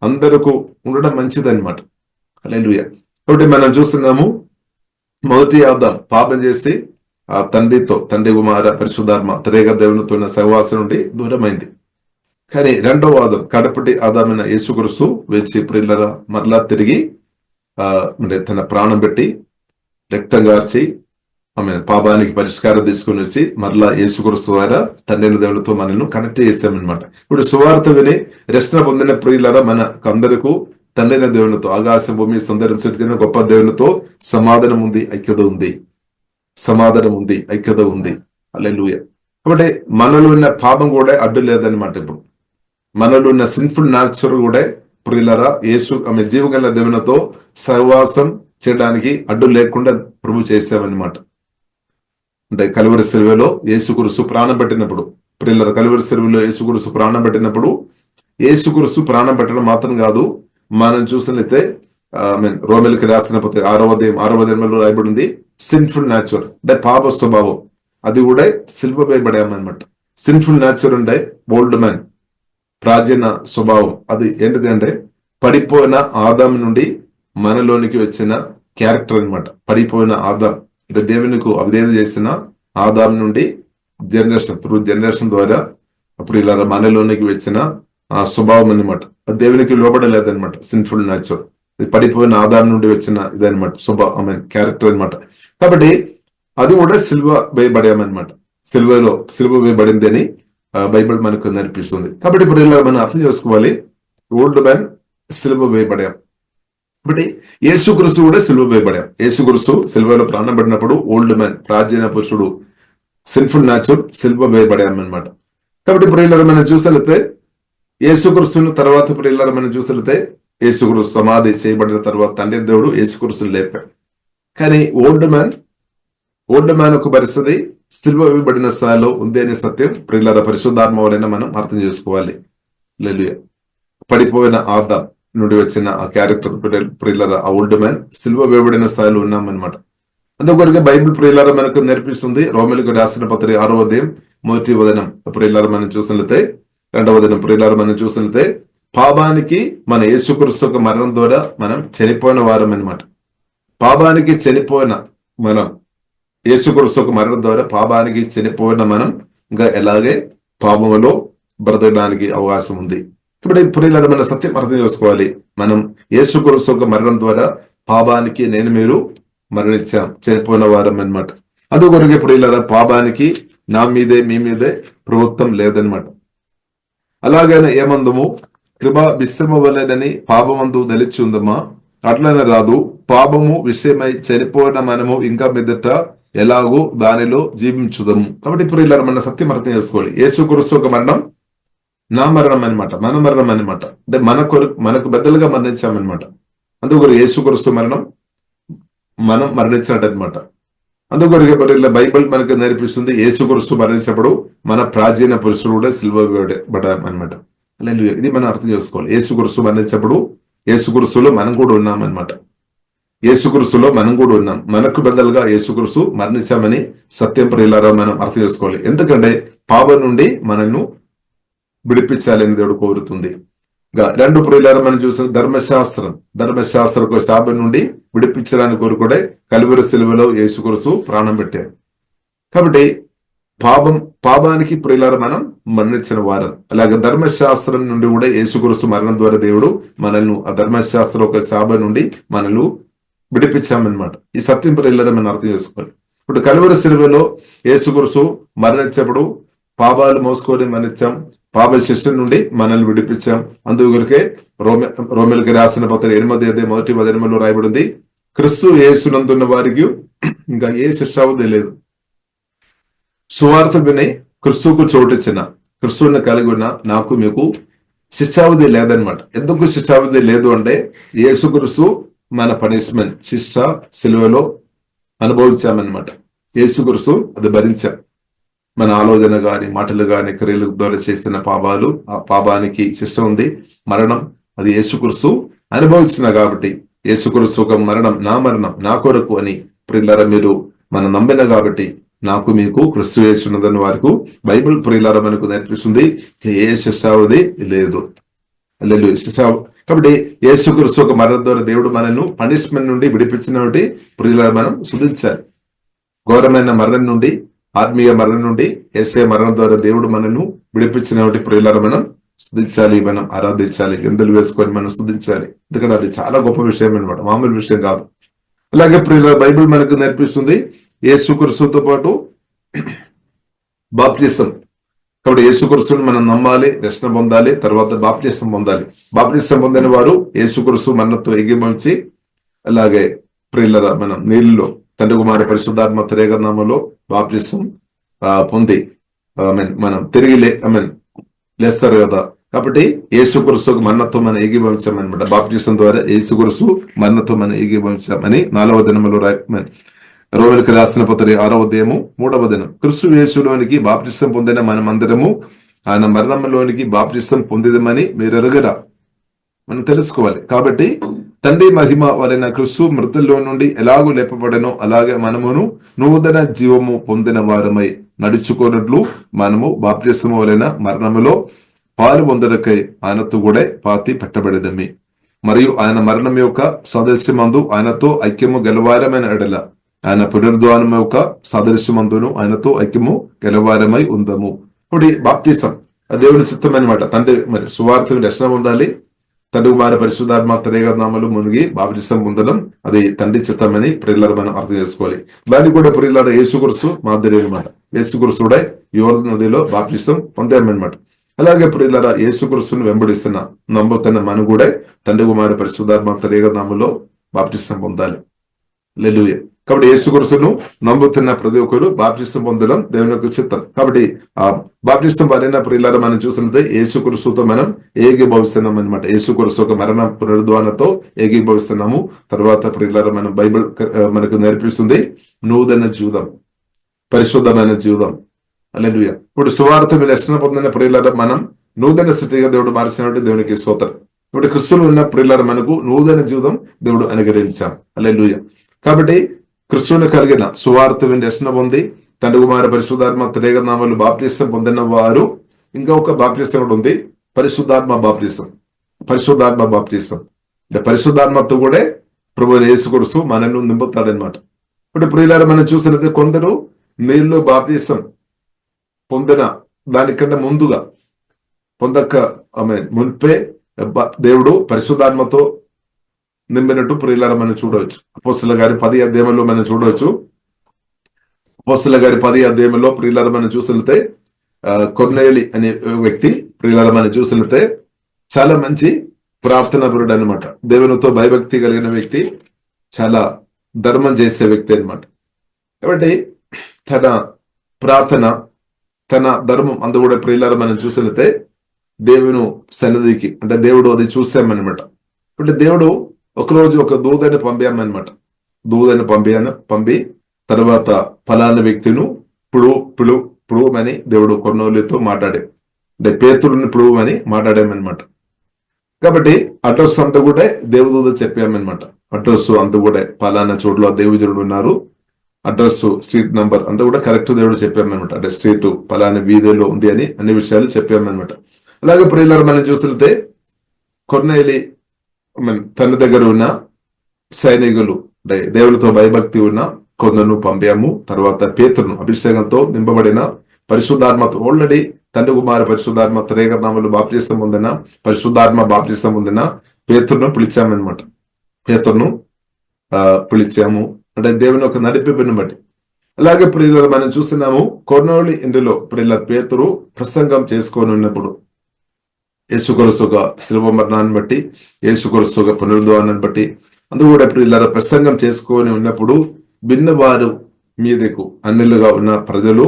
అందరికీ ఉండడం మంచిదన్నమాట. హల్లెలూయా. కాబట్టి మనం చూస్తున్నాము, మొదటి ఆదాం పాపం చేసి ఆ తండ్రి కుమార పరిశుద్ధాత్మ త్రియేక దేవునితో ఉన్న సహవాసం నుండి దూరమైంది. కానీ రెండవ ఆదాం కడపటి ఆదామైన యేసుక్రీస్తు వేచి ప్రియులరా మరలా తిరిగి తన ప్రాణం పెట్టి రక్తం గార్చి ఆమె పాపానికి పరిష్కారం తీసుకుని వచ్చి మరలా యేసుక్రీస్తు ద్వారా తండ్రి దేవునితో మనల్ని కనెక్ట్ చేస్తామన్నమాట. ఇప్పుడు సువార్త విని రక్షణ పొందిన ప్రియులరా మనకు అందరికీ తండ్రి దేవునితో, ఆకాశ భూమి సుందరం సృష్టించిన గొప్ప దేవునితో సమాధానం ఉంది, ఐక్యత ఉంది. హల్లెలూయా. కాబట్టి మనలో ఉన్న పాపం కూడా అడ్డు లేదనమాట. ఇప్పుడు మనలో ఉన్న సిన్ఫుల్ నాచర్ కూడా ప్రియులరా ఆమె జీవగల దేవునితో సహవాసం చేయడానికి అడ్డు లేకుండా ప్రభు చేసామన్నమాట. అంటే కలువరి సిలువలో యేసుక్రీస్తు ప్రాణం పెట్టినప్పుడు ప్రియులరా, కలువరి సిలువలో యేసుక్రీస్తు ప్రాణం పెట్టినప్పుడు యేసుక్రీస్తు ప్రాణం పెట్టడం మాత్రం కాదు, మనం చూసినట్లయితే రోమిలకు రాసిన పత్రిక 6వ అధ్యాయంలో రాయబడింది సిన్ఫుల్ న్యాచురల్ అంటే పాప స్వభావం అది కూడా సిల్వ వేయబడామన్నమాట. సిన్ఫుల్ న్యాచురల్ అంటే ఓల్డ్ మ్యాన్ ప్రాచీన స్వభావం. అది ఏంటిది అంటే పడిపోయిన ఆదాం నుండి మనలోనికి వచ్చిన క్యారెక్టర్ అన్నమాట. పడిపోయిన ఆదాం అంటే దేవునికి అవిధేయత చేసిన ఆదాం నుండి జనరేషన్ ద్వారా అప్పుడు ఇలా మనలోనికి వచ్చిన ఆ స్వభావం అన్నమాట. దేవునికి లోబడలేదన్నమాట. సిన్ఫుల్ నేచర్, ఇది పడిపోయిన ఆదాం నుండి వచ్చిన ఇదనమాట స్వభావం, క్యారెక్టర్ అనమాట. కాబట్టి అది కూడా సిల్వ వేయబడామన్నమాట. సిల్వ వేయబడింది అని బైబిల్ మనకు నేర్పిస్తుంది. కాబట్టి ఇప్పుడు ఇలా మనం అర్థం చేసుకోవాలి, ఓల్డ్ మ్యాన్ సిల్వ వేయబడాం. కాబట్టి యేసుక్రీస్తు కూడా సిల్వ వేయబడాం. యేసుక్రీస్తు సిల్వలో ప్రాణం పడినప్పుడు ఓల్డ్ మ్యాన్, ప్రాచీన పురుషుడు, సిన్ఫుల్ నేచర్ సిల్వ వేయబడాం అనమాట. కాబట్టి ఇప్పుడు ఇలా మనం చూసినట్లయితే యేసుక్రీస్తును తర్వాత ఇప్పుడు ఇలా మనం చూసినట్లయితే యేసుక్రీస్తు సమాధి చేయబడిన తర్వాత తండ్రి దేవుడు యేసుక్రీస్తును లేపాడు. కానీ ఓల్డ్ మ్యాన్ ఒక పరిస్థితి సిల్వ వేయబడిన స్థాయిలో ఉంది అనే సత్యం ప్రియులార పరిశుద్ధాత్మ వలన మనం అర్థం చేసుకోవాలి. హల్లెలూయా. పడిపోయిన ఆదాం నుండి వచ్చిన ఆ క్యారెక్టర్ ప్రియులార, ఆ ఓల్డ్ మ్యాన్ సిల్వ వేయబడిన స్థాయిలో ఉన్నామన్నమాట. అందుకొరకే బైబిల్ ప్రియులార మనకు నేర్పిస్తుంది. రోమిలకు రాసిన పత్రిక 6వ అధ్యాయం 1వ వచనం ప్రియులార మనం చూసినట్లయితే, 2వ వచనం ప్రియులార మనం చూసినట్లయితే, పాపానికి మన యేసుక్రీస్తు యొక్క మరణం ద్వారా మనం చనిపోయిన వారం అనమాట. పాపానికి చనిపోయిన మనం, యేసుక్రీస్తు యొక్క మరణం ద్వారా పాపానికి చనిపోయిన మనం ఇంకా ఎలాగే పాపములో బ్రతకడానికి అవకాశం ఉంది. ఇప్పుడు ప్రియులారా మన సత్యం అర్థం చేసుకోవాలి. మనం యేసుక్రీస్తు యొక్క మరణం ద్వారా పాపానికి మీరు మరణించాం, చనిపోయిన వారం అనమాట. అందుకొరకే ప్రియులారా పాపానికి నా మీదే మీ మీదే ప్రభుత్వం లేదనమాట. అలాగైనా ఏమందము, కృప విశ్రమవలెనని పాపమందు దలిచి ఉందమా, అట్లనే రాదు. పాపము విషయమై చనిపోయిన మనము ఇంకా మీదట ఎలాగో దానిలో జీవించుదము. కాబట్టి ఇప్పుడు ఇలా మన సత్యం అర్థం చేసుకోవాలి. యేసుక్రీస్తు ఒక మరణం నా మరణం అనమాట, మన మరణం అనమాట. అంటే మనకు బదులుగా మరణించామన్నమాట. అందుకొరకు యేసుక్రీస్తు మరణం మనం మరణించినట్టు అనమాట. అందుకొరకు ఇలా బైబిల్ మనకు నేర్పిస్తుంది, యేసుక్రీస్తు మరణించినప్పుడు మన ప్రాచీన పురుషుడు కూడా సిల్వ అనమాట. ఇది మనం అర్థం చేసుకోవాలి. యేసుక్రీస్తు మరణించినప్పుడు యేసుక్రీస్తులో మనం కూడా ఉన్నామన్నమాట. యేసుక్రీస్తులో మనం కూడా ఉన్నాం. మనకు బదులుగా యేసుక్రీస్తు మరణించామని సత్యం ప్రియులారా మనం అర్థం చేసుకోవాలి. ఎందుకంటే పాపం నుండి మనల్ని విడిపించాలని దేవుడు కోరుతుంది. రెండు ప్రియులారా మనం చూసిన ధర్మశాస్త్ర శాపం నుండి విడిపించడానికి కోరుకుడే కలువరి సిలువలో యేసుక్రీస్తు ప్రాణం పెట్టాడు. కాబట్టి పాపానికి ప్రియులారా మనం మరణించిన వారం. అలాగే ధర్మశాస్త్రం నుండి కూడా యేసుక్రీస్తు మరణం ద్వారా దేవుడు మనల్ని ఆ ధర్మశాస్త్ర ఒక శాపం నుండి మనల్ని విడిపించామన్నమాట. ఈ సత్యం ప్రియులారా మనం అర్థం చేసుకోవాలి. ఇప్పుడు కలువరి సిలువలో యేసుక్రీస్తు మరణించినప్పుడు పాపాలు మోసుకొని మరణించాం, పాప శిక్ష నుండి మనల్ని విడిపించాం. అందుకొరకే రోమిలకు రాసిన పత్రిక 8వ అధ్యాయం 1వ వచనంలో రాయబడింది, క్రీస్తు యేసునందున్న వారికి ఇంకా ఏ శిక్షావధి లేదు. సువార్త విని క్రీస్తుకు చోటిచ్చిన, క్రీస్తుని కలిగి ఉన్న నాకు మీకు శిక్షావధి లేదనమాట. ఎందుకు శిక్షావధి లేదు అంటే యేసుక్రీస్తు మన పనిష్మెంట్ శిక్ష సిలువలో అనుభవించామన్నమాట. యేసుక్రీస్తు అది భరించాం. మన ఆలోచన గాని మాటలు గాని క్రియల ద్వారా చేస్తున్న పాపాలు, ఆ పాపానికి శిక్ష ఉంది, మరణం అది యేసుక్రీస్తు అనుభవించిన. కాబట్టి యేసుక్రీస్తు ఒక మరణం నా కొరకు అని ప్రియులారా మీరు మనం నమ్మిన కాబట్టి నాకు మీకు క్రీస్తు యేసునందున్న వారికి బైబిల్ ప్రియులారా మనకు నేర్పిస్తుంది ఏ శిక్షావధి లేదు. కాబట్టి యేసుక్రీస్తు ఒక మరణం ద్వారా దేవుడు మనను పనిష్మెంట్ నుండి విడిపించిన ప్రియులారా మనం స్తుతించాలి. ఘోరమైన మరణం నుండి, ఆత్మీయ మరణం నుండి యేసయ్య మరణం ద్వారా దేవుడు మనను విడిపించిన ప్రియులారా మనం స్తుతించాలి, మనం ఆరాధించాలి, గంతులు వేసుకొని మనం స్తుతించాలి. ఎందుకంటే అది చాలా గొప్ప విషయం అనమాట, మామూలు విషయం కాదు. అలాగే ప్రియులారా బైబిల్ మనకు నేర్పిస్తుంది యేసుక్రీస్తుతో పాటు బాప్తిసం. కాబట్టి యేసుక్రీస్తుని మనం నమ్మాలి, రక్షణ పొందాలి, తర్వాత బాప్తిసం పొందాలి. బాప్తిసం పొందిన వారు యేసుక్రీస్తు మరణంతో ఎగిమంచి, అలాగే ప్రియులారా మనం నీళ్ళలో తండ్రి కుమారి పరిశుద్ధాత్మ త్రేగనామంలో బాప్తిసం పొంది మనం తిరిగి లేస్తారు కదా. కాబట్టి యేసుక్రీస్తు మరణంతో మనం ఏకీభవించామన్నమాట. బాప్తిసం ద్వారా యేసుక్రీస్తు మరణంతో మనం ఏకీభవించామని 4వ దినములో రోమిలకు రాసిన పత్రిక 6వ అధ్యాయం 3వ వచనం, క్రీస్తు యేసులోనికి బాప్తిసం పొందిన మనమందరము ఆయన మరణంలోనికి బాప్తిసం పొందిదమని మీరు ఎరగరా, మనం తెలుసుకోవాలి. కాబట్టి తండ్రి మహిమ వలన క్రీస్తు మృతుల్లో నుండి ఎలాగూ లేపబడనో అలాగే మనమును నూతన జీవము పొందిన వారమై నడుచుకున్నట్లు మనము బాప్తిసము వలన మరణములో పాలు పొందడకై ఆయనతో కూడా పాతి పెట్టబడేదమి, మరియు ఆయన మరణం యొక్క సదస్యమందు ఆయనతో ఐక్యము గెలవారమైన ఎడల ఆయన పునరుద్ధానం యొక్క సాదృశ్యమందును ఆయనతో ఐక్యము గెలవారమై ఉందము. ఇప్పుడు ఈ బాప్తిసం దేవుని చిత్తం అనమాట. తండ్రి మరి సువార్తను రక్షణ పొందాలి, తండ్రి కుమార పరిశుద్ధాత్మ త్రియేకనామలు మునిగి బాప్తిసం పొందడం అది తండ్రి చిత్తమని ప్రియులారా మనం అర్థం చేసుకోవాలి. దాన్ని కూడా ప్రియులారా యేసుక్రీస్తు మాదిరి అనమాట. యేసుక్రీస్తు కూడా యోర్దాను నదిలో బాప్తిసం పొందామన్నమాట. అలాగే ప్రియులారా యేసుక్రీస్తును వెంబడిస్తున్న నమ్ముతున్న మనం కూడా తండ్రి కుమార పరిశుద్ధాత్మ త్రియేకనామలో బాప్తిసం పొందాలి. హల్లెలూయా. కాబట్టి యేసుక్రీస్తును నమ్ముతున్న ప్రతి ఒక్కరు బాప్తిసం పొందడం దేవుని యొక్క చిత్తం. కాబట్టి ఆ బాప్తిసం పొందిన ప్రియులారా మనం చూసినట్లయితే యేసుక్రీస్తుతో మనం ఏకీభవిస్తున్నాం అనమాట. యేసుక్రీస్తు ఒక మరణ పునరుద్ధానంతో ఏకీభవిస్తున్నాము. తర్వాత ప్రియులారా మనం బైబిల్ మనకు నేర్పిస్తుంది నూతన జీవితం, పరిశుద్ధమైన జీవితం. హల్లెలూయా. ఇప్పుడు సువార్త మీరు రక్షణ పొందిన ప్రియులారా మనం నూతన స్థితిగా దేవుడు మార్చినట్టు దేవునికి స్తోత్రం. ఇప్పుడు క్రిస్తులు ఉన్న ప్రియులారా మనకు నూతన జీవితం దేవుడు అనుగ్రహించాం. హల్లెలూయా. కాబట్టి క్రిస్తువుని కలిగిన సువార్త విని రక్షణ పొంది తండ్రి కుమార పరిశుద్ధాత్మ త్రియేకనామములు బాప్తిసం పొందిన వారు ఇంకా ఒక బాప్తిసం కూడా ఉంది, పరిశుద్ధాత్మ బాప్తిసం. పరిశుద్ధాత్మ బాప్తిసం అంటే పరిశుద్ధాత్మతో కూడా ప్రభు యేసుక్రీస్తు మనల్ని నింపుతాడనమాట. ఇప్పుడు ప్రియులారా మనం చూసినట్లయితే కొందరు నీళ్ళు బాప్తిసం పొందిన దానికంటే ముందుగా పొందక మున్పే దేవుడు పరిశుద్ధాత్మతో నింపినట్టు ప్రియులారా మనం చూడవచ్చు. అపోస్తలుల గారి 10వ అధ్యాయంలో మనం చూడవచ్చు. అపోస్తలుల గారి 10వ అధ్యాయంలో ప్రియులారా మనం చూసినట్లయితే కొర్నేలి అనే వ్యక్తి ప్రియులారా మనం చూసినట్లయితే చాలా మంచి ప్రార్థనా పరుడు అనమాట. దేవునితో భయభక్తి కలిగిన వ్యక్తి, చాలా ధర్మం చేసే వ్యక్తి అనమాట. కాబట్టి తన ప్రార్థన, తన ధర్మం అందు కూడా ప్రియులారా మనం చూసినట్లయితే దేవుని సన్నిధికి అంటే దేవుడు అది చూసామన్నమాట. అంటే దేవుడు ఒకరోజు ఒక దూదని పంపామన్నమాట. దూదని పంపి తర్వాత ఫలానా వ్యక్తిను పుడుమని దేవుడు కొర్నేలితో మాట్లాడాడు. అంటే పేతురుని పుడుమని మాట్లాడామన్నమాట. కాబట్టి అడ్రస్ అంతా కూడా దేవదూత చెప్పామన్నమాట. అడ్రస్ అంతా కూడా ఫలానా చోట్ల దేవజనుడు ఉన్నారు, అడ్రస్ స్ట్రీట్ నంబర్ అంతా కూడా కరెక్ట్ దేవుడు చెప్పామన్నమాట. అంటే స్ట్రీట్ ఫలానా వీధిలో ఉంది అని అన్ని విషయాలు చెప్పామన్నమాట. అలాగే ప్రియులారా మనం చూస్తుంటే కొర్నేలి తన దగ్గర ఉన్న సైనికులు అంటే దేవునితో భయభక్తి ఉన్న కొందరును పంపాము. తర్వాత పేతురును అభిషేకంతో నింపబడిన పరిశుద్ధాత్మతో ఆల్రెడీ తండ్రి కుమార పరిశుద్ధాత్మ త్రియేకనామములు బాప్తిసం పొందిన పరిశుద్ధాత్మ బాప్తిసం పొందిన పేతురును పిలిచామన్నమాట. పేతురును పిలిచాము అంటే దేవుని యొక్క నడిపింపుని బట్టి. అలాగే ప్రియులారా మనం చూస్తున్నాము కొర్నేలి ఇంటిలో ప్రియులారా పేతురు ప్రసంగం చేసుకొని ఉన్నప్పుడు యేసుక్రీస్తు శిలువ మరణాన్ని బట్టి, యేసుక్రీస్తు పునరుద్ధానాన్ని బట్టి అందుకు కూడా ప్రియులారా ప్రసంగం చేసుకొని ఉన్నప్పుడు భిన్నవారు మీదకు అన్నిలుగా ఉన్న ప్రజలు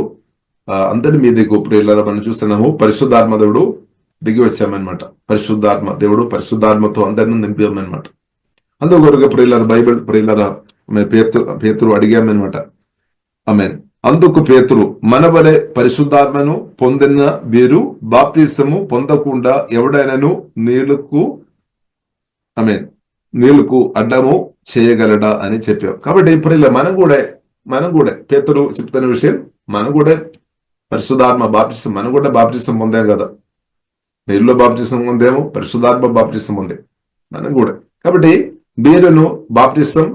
అందరి మీదకు ప్రియులారా మనం చూస్తున్నాము పరిశుద్ధాత్మ దేవుడు దిగి వచ్చామన్నమాట. పరిశుద్ధాత్మ దేవుడు పరిశుద్ధాత్మతో అందరిని నింపామన్నమాట. అందుకొరకు ప్రియులారా బైబిల్ ప్రియులారా పేతురు అడిగామన్నమాట. ఆమేన్. అందుకు పేతురు మనవలే పరిశుద్ధాత్మను పొందిన వీరు బాప్తిసము పొందకుండా ఎవడైనాను నీళ్లకు అడ్డము చేయగలడా అని చెప్పాం. కాబట్టి ఇప్పుడు మనం కూడా పేతురు చెప్తున్న విషయం, మనం కూడా పరిశుద్ధాత్మ బాప్తిసం మనం కూడా బాప్తిసం పొందాం కదా. నీళ్ళలో బాప్తిసం పొందేమో, పరిశుద్ధాత్మ బాప్తిసం ఉంది మనం కూడా. కాబట్టి వీరును బాప్తిసం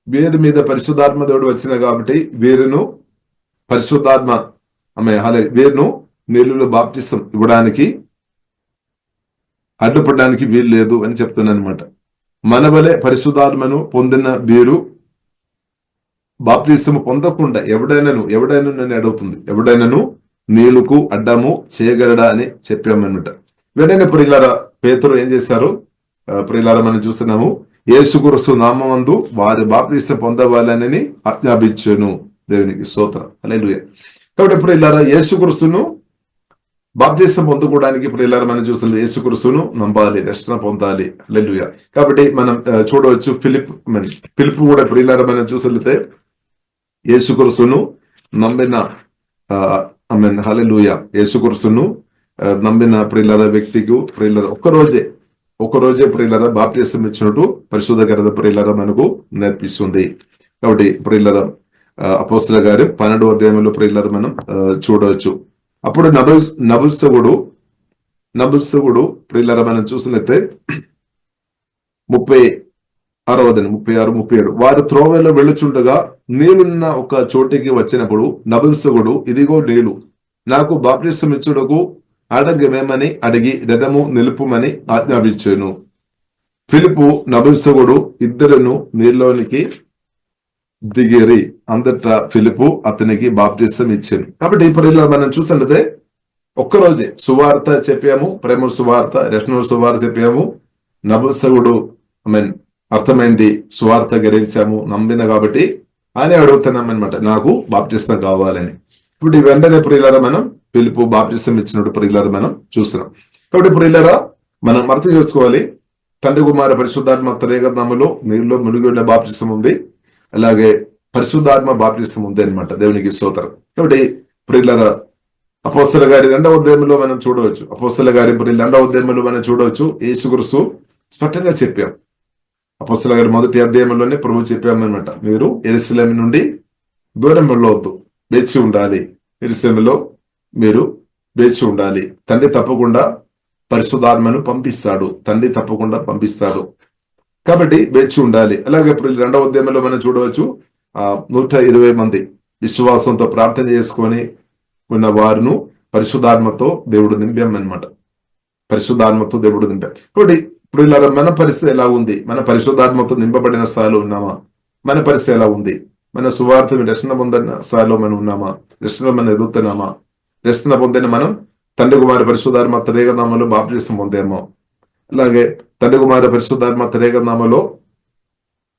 వీరి మీద పరిశుద్ధాత్మ దేవుడు వచ్చిన కాబట్టి వీరును పరిశుద్ధాత్మ వీరును నీళ్ళలో బాప్తిసం ఇవ్వడానికి అడ్డుపడడానికి వీలు లేదు అని చెప్తున్నాను అనమాట. మనవలే పరిశుద్ధాత్మను పొందిన వీరు బాప్తిసము పొందకుండా ఎవడైనాను నన్ను అడుగుతుంది, ఎవడైనాను నీళ్లకు అడ్డము చేయగలడా అని చెప్పామన్నమాట. వెంటనే ప్రియులారా పేతురు ఏం చేశారు ప్రియులారా మనం చూస్తున్నాము, యేసుక్రీస్తు నామమందు వారి బాప్తిసం పొందవాలని ఆజ్ఞాపించును. దేవునికి స్తోత్రం. హల్లెలూయా. కాబట్టి ప్రియులారా యేసుక్రీస్తును బాప్తిసం పొందుకోవడానికి ప్రియులారా మనం చూస్తుంది యేసుక్రీస్తును నమ్మాలి, రక్షణ పొందాలి. హల్లెలూయా. కాబట్టి మనం చూడవచ్చు ఫిలిప్ కూడా ప్రియులారా మనం చూసితే యేసుక్రీస్తును నమ్మిన హల్లెలూయా యేసుక్రీస్తును నమ్మిన ప్రియులారా వ్యక్తికి ప్రియులారా ఒక్కరోజే ప్రియులారా బాప్తిసం ఇచ్చినట్టు పరిశుద్ధ గ్రంథం ప్రియులారా మనకు నేర్పిస్తుంది. కాబట్టి ప్రియులారా అపోస్తలుల గారి 12వ అధ్యాయంలో ప్రియులారా మనం చూడవచ్చు. అప్పుడు నబుల్సగుడు ప్రియులారా మనం చూసినట్లయితే 6వది 36, 37 వారు త్రోవలో వెళ్ళుచుండగా నీళ్లున్న ఒక చోటికి వచ్చినప్పుడు నపుంసకుడు ఇదిగో నీళ్లు, నాకు బాప్తిసం ఇచ్చుటకు అడగమేమని అడిగి రథము నిలుపుమని ఆజ్ఞాపించాను. ఫిలిపు నపుంసకుడు ఇద్దరును నీళ్ళలోనికి దిగిరి. అందట ఫిలిపు అతనికి బాప్తిసం ఇచ్చాను. కాబట్టి ఇప్పుడు ఇలా మనం చూసినట్లయితే ఒక్కరోజే సువార్త చెప్పాము, ప్రేమ సువార్త, రక్షణ సువార్త చెప్పాము. నపుంసకుడు అర్థమైంది, సువార్త గ్రహించాము, నమ్మిన కాబట్టి అని అడుగుతున్నాం అనమాట, నాకు బాప్తిసం కావాలని. ఇప్పుడు వెంటనే ప్రియులారా మనం ఫిలిపు బాప్తిసం ఇచ్చినట్టు ప్రియులారా మనం చూస్తున్నాం. కాబట్టి ప్రియులారా మనం అర్థం చేసుకోవాలి, తండ్రి కుమార పరిశుద్ధాత్మ త్రియేకనామములో నీరులో మునిగి ఉన్న బాప్తిసం ఉంది, అలాగే పరిశుద్ధాత్మ బాప్తిసం ఉంది అనమాట. దేవునికి స్తోత్రం. కాబట్టి ప్రియులారా అపోస్తల గారి 2వ అధ్యాయంలో మనం చూడవచ్చు, అపోస్తల గారి 2వ అధ్యాయంలో మనం చూడవచ్చు, యేసుక్రీస్తు స్పష్టంగా చెప్పాం. అపోస్తల గారి 1వ అధ్యాయంలోనే ప్రభు చెప్పామన్నమాట, మీరు యెరూషలేము నుండి దూరం వెళ్ళవద్దు, వేచి ఉండాలి. యెరూషలేములో మీరు వేచి ఉండాలి. తండ్రి తప్పకుండా పరిశుద్ధాత్మను పంపిస్తాడు, తండ్రి తప్పకుండా పంపిస్తాడు. కాబట్టి వేచి ఉండాలి. అలాగే ఇప్పుడు 2వ అధ్యాయంలో మనం చూడవచ్చు, 120 మంది విశ్వాసంతో ప్రార్థన చేసుకొని ఉన్న వారును పరిశుద్ధాత్మతో దేవుడు నింపామన్నమాట. పరిశుద్ధాత్మతో దేవుడు నింపాం. కాబట్టి ఇప్పుడు ఇలా మన పరిస్థితి ఎలా ఉంది? మన పరిశుద్ధాత్మతో నింపబడిన స్థాయిలో ఉన్నామా? మన పరిస్థితి ఎలా ఉంది? మన సువార్త రక్షణ పొందిన స్థాయిలో మనం ఉన్నామా? రక్షణ మనం ఎదుగుతున్నామా? రక్షణ పొందిన మనం తండ్రి కుమార పరిశుద్ధాత్మ త్రియేకనామములో బాప్తిసం పొందామో, అలాగే తండ్రి కుమార పరిశుద్ధాత్మ త్రియేకనామములో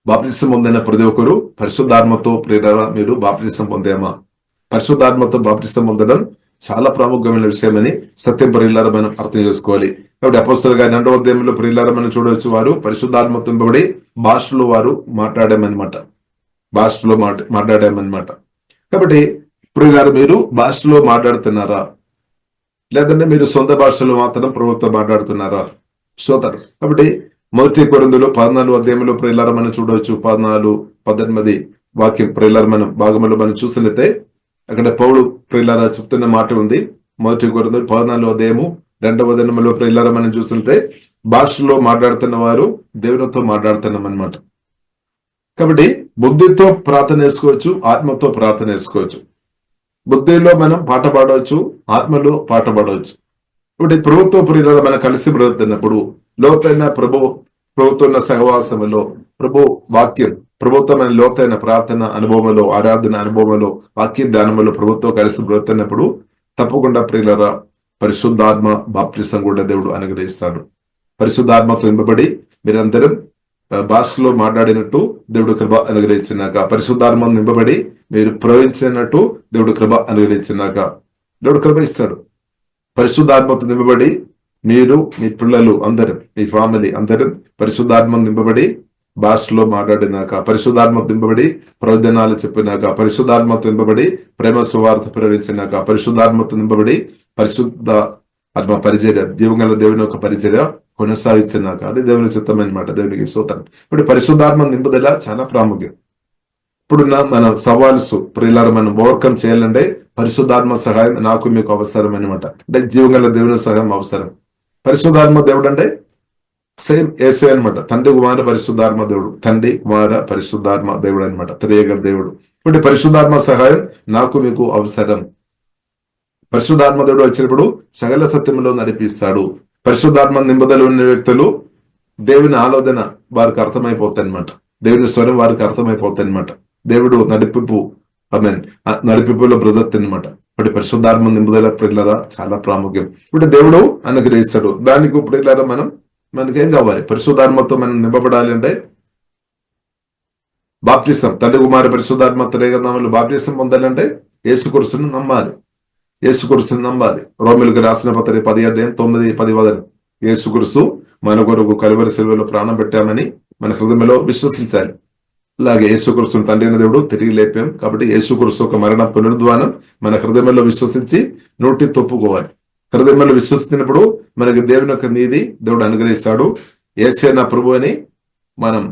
బాప్తిసం పొందిన ప్రతి ఒక్కరు పరిశుద్ధాత్మతో ప్రేరణ మీరు బాప్తిసం పొందామా? పరిశుద్ధాత్మతో బాప్తిసం పొందడం చాలా ప్రాముఖ్యమైన విషయమని సత్యం ప్రియులారా మనం అర్థం చేసుకోవాలి. కాబట్టి అపోస్తల గారి 2వ అధ్యాయంలో ప్రియులారా మనం చూడవచ్చు, వారు పరిశుద్ధాత్మతో నింపబడి భాషలో వారు మాట్లాడామన్నమాట, భాషలో మాట్లాడామన్నమాట. కాబట్టి ప్రియులారా మీరు భాషలో మాట్లాడుతున్నారా, లేదంటే మీరు సొంత భాషలో మాత్రం ప్రభుత్వం మాట్లాడుతున్నారా? సోదరు. కాబట్టి 1 కొరింథీయులు 14వ అధ్యాయంలో ప్రియులారా మనం చూడవచ్చు, 14, 18 వాక్యం ప్రియులారా మనం భాగంలో మనం చూసినట్లయితే అక్కడ పౌలు ప్రియులారా చెప్తున్న మాట ఉంది. 1 కొరింథీయులు 14వ అధ్యాయము 2వ వచనంలో ప్రియులారా మనం చూసినట్లయితే భాషలో మాట్లాడుతున్న వారు దేవునితో మాట్లాడుతున్నాం అన్నమాట. కాబట్టి బుద్ధితో ప్రార్థన చేసుకోవచ్చు, ఆత్మతో ప్రార్థన చేసుకోవచ్చు. బుద్ధిలో మనం పాట పాడవచ్చు, ఆత్మలో పాట పాడవచ్చు. ఇప్పుడు ప్రభుత్వ ప్రియులారా మనం కలిసి బ్రతున్నప్పుడు లోతైన ప్రభుత్వ సహవాసములో ప్రభు వాక్యం, ప్రభుత్వమైన లోతైన ప్రార్థన అనుభవంలో, ఆరాధన అనుభవంలో, వాక్య ధ్యానంలో ప్రభుత్వం కలిసి బ్రతున్నప్పుడు తప్పకుండా ప్రియులారా పరిశుద్ధాత్మ బాప్తిసం కూడా దేవుడు అనుగ్రహిస్తాడు. పరిశుద్ధాత్మతో నింపబడి మీరందరం భాషలో మాట్లాడినట్టు దేవుడు కృప అనుగ్రహించినాక, పరిశుద్ధాత్మ నింపబడి మీరు ప్రవహించినట్టు దేవుడు కృప అనుగ్రహించినాక దేవుడు కృప ఇస్తాడు. పరిశుద్ధాత్మతో నింపబడి మీరు, మీ పిల్లలు అందరూ, మీ ఫ్యామిలీ అందరూ పరిశుద్ధాత్మ నింపబడి భాషలో మాట్లాడినాక, పరిశుద్ధాత్మ నింపబడి ప్రవచనాలు చెప్పినాక, పరిశుద్ధాత్మ నింపబడి ప్రేమ సువార్త ప్రకటించినాక, పరిశుద్ధాత్మ నింపబడి పరిశుద్ధ ఆత్మ పరిచర్య, జీవంగల దేవుని యొక్క పరిచర్య కొనసాగించినాక అది దేవుని చిత్తం అన్నమాట. దేవునికి స్తోత్రం. ఇప్పుడు పరిశుద్ధాత్మ నింపుదల చాలా ప్రాముఖ్యం. ఇప్పుడున్న మన సవాల్స్ ప్రియులారా మనం ఓవర్కమ్ చేయాలంటే పరిశుద్ధాత్మ సహాయం నాకు మీకు అవసరం అనమాట. అంటే జీవంగల దేవుని సహాయం అవసరం. పరిశుద్ధాత్మ దేవుడు అంటే సేమ్ ఏసే అనమాట, తండ్రి కుమార పరిశుద్ధాత్మ దేవుడు, తండ్రి కుమార పరిశుద్ధాత్మ దేవుడు అనమాట, త్రియేక దేవుడు. ఇప్పుడు పరిశుద్ధాత్మ సహాయం నాకు మీకు అవసరం. పరిశుద్ధాత్మ దేవుడు వచ్చినప్పుడు సకల సత్యంలో నడిపిస్తాడు. పరిశుద్ధాత్మ నింపుదల ఉన్న వ్యక్తులు దేవుని ఆలోచన వారికి అర్థమైపోతాయి అనమాట, దేవుని స్వరం వారికి అర్థమైపోతాయి అనమాట. దేవుడు నడిపింపులో బ్రదత్ అనమాట. ఇప్పుడు పరిశుద్ధాత్మ నింపుదల ప్రియులారా చాలా ప్రాముఖ్యం. ఇప్పుడు దేవుడు అనుగ్రహిస్తాడు. దానికి ప్రియులారా మనకేం కావాలి? పరిశుద్ధాత్మతో మనం నింపబడాలి అంటే బాప్తిసం, తండ్రి కుమార పరిశుద్ధాత్మ త్రియేకనామములో బాప్తిసం పొందాలంటే యేసుక్రీస్తును నమ్మాలి. యేసుక్రీస్తును నమ్మాలి. రోమిలకు రాసిన పత్రిక 10 అధ్యాయం 9, 10 యేసుక్రీస్తు మన కొరకు కలువరి శిలువలో ప్రాణం పెట్టామని మన హృదయంలో విశ్వసించాలి. అలాగే యేసుక్రీస్తును తండ్రి అయిన దేవుడు తిరిగి లేపాం కాబట్టి యేసుక్రీస్తు ఒక మరణ పునరుద్ధానం మన హృదయంలో విశ్వసించి నోటి తొప్పుకోవాలి. హృదయంలో విశ్వసించినప్పుడు మనకి దేవుని యొక్క నీతి దేవుడు అనుగ్రహిస్తాడు. యేసే నా ప్రభు అని మనం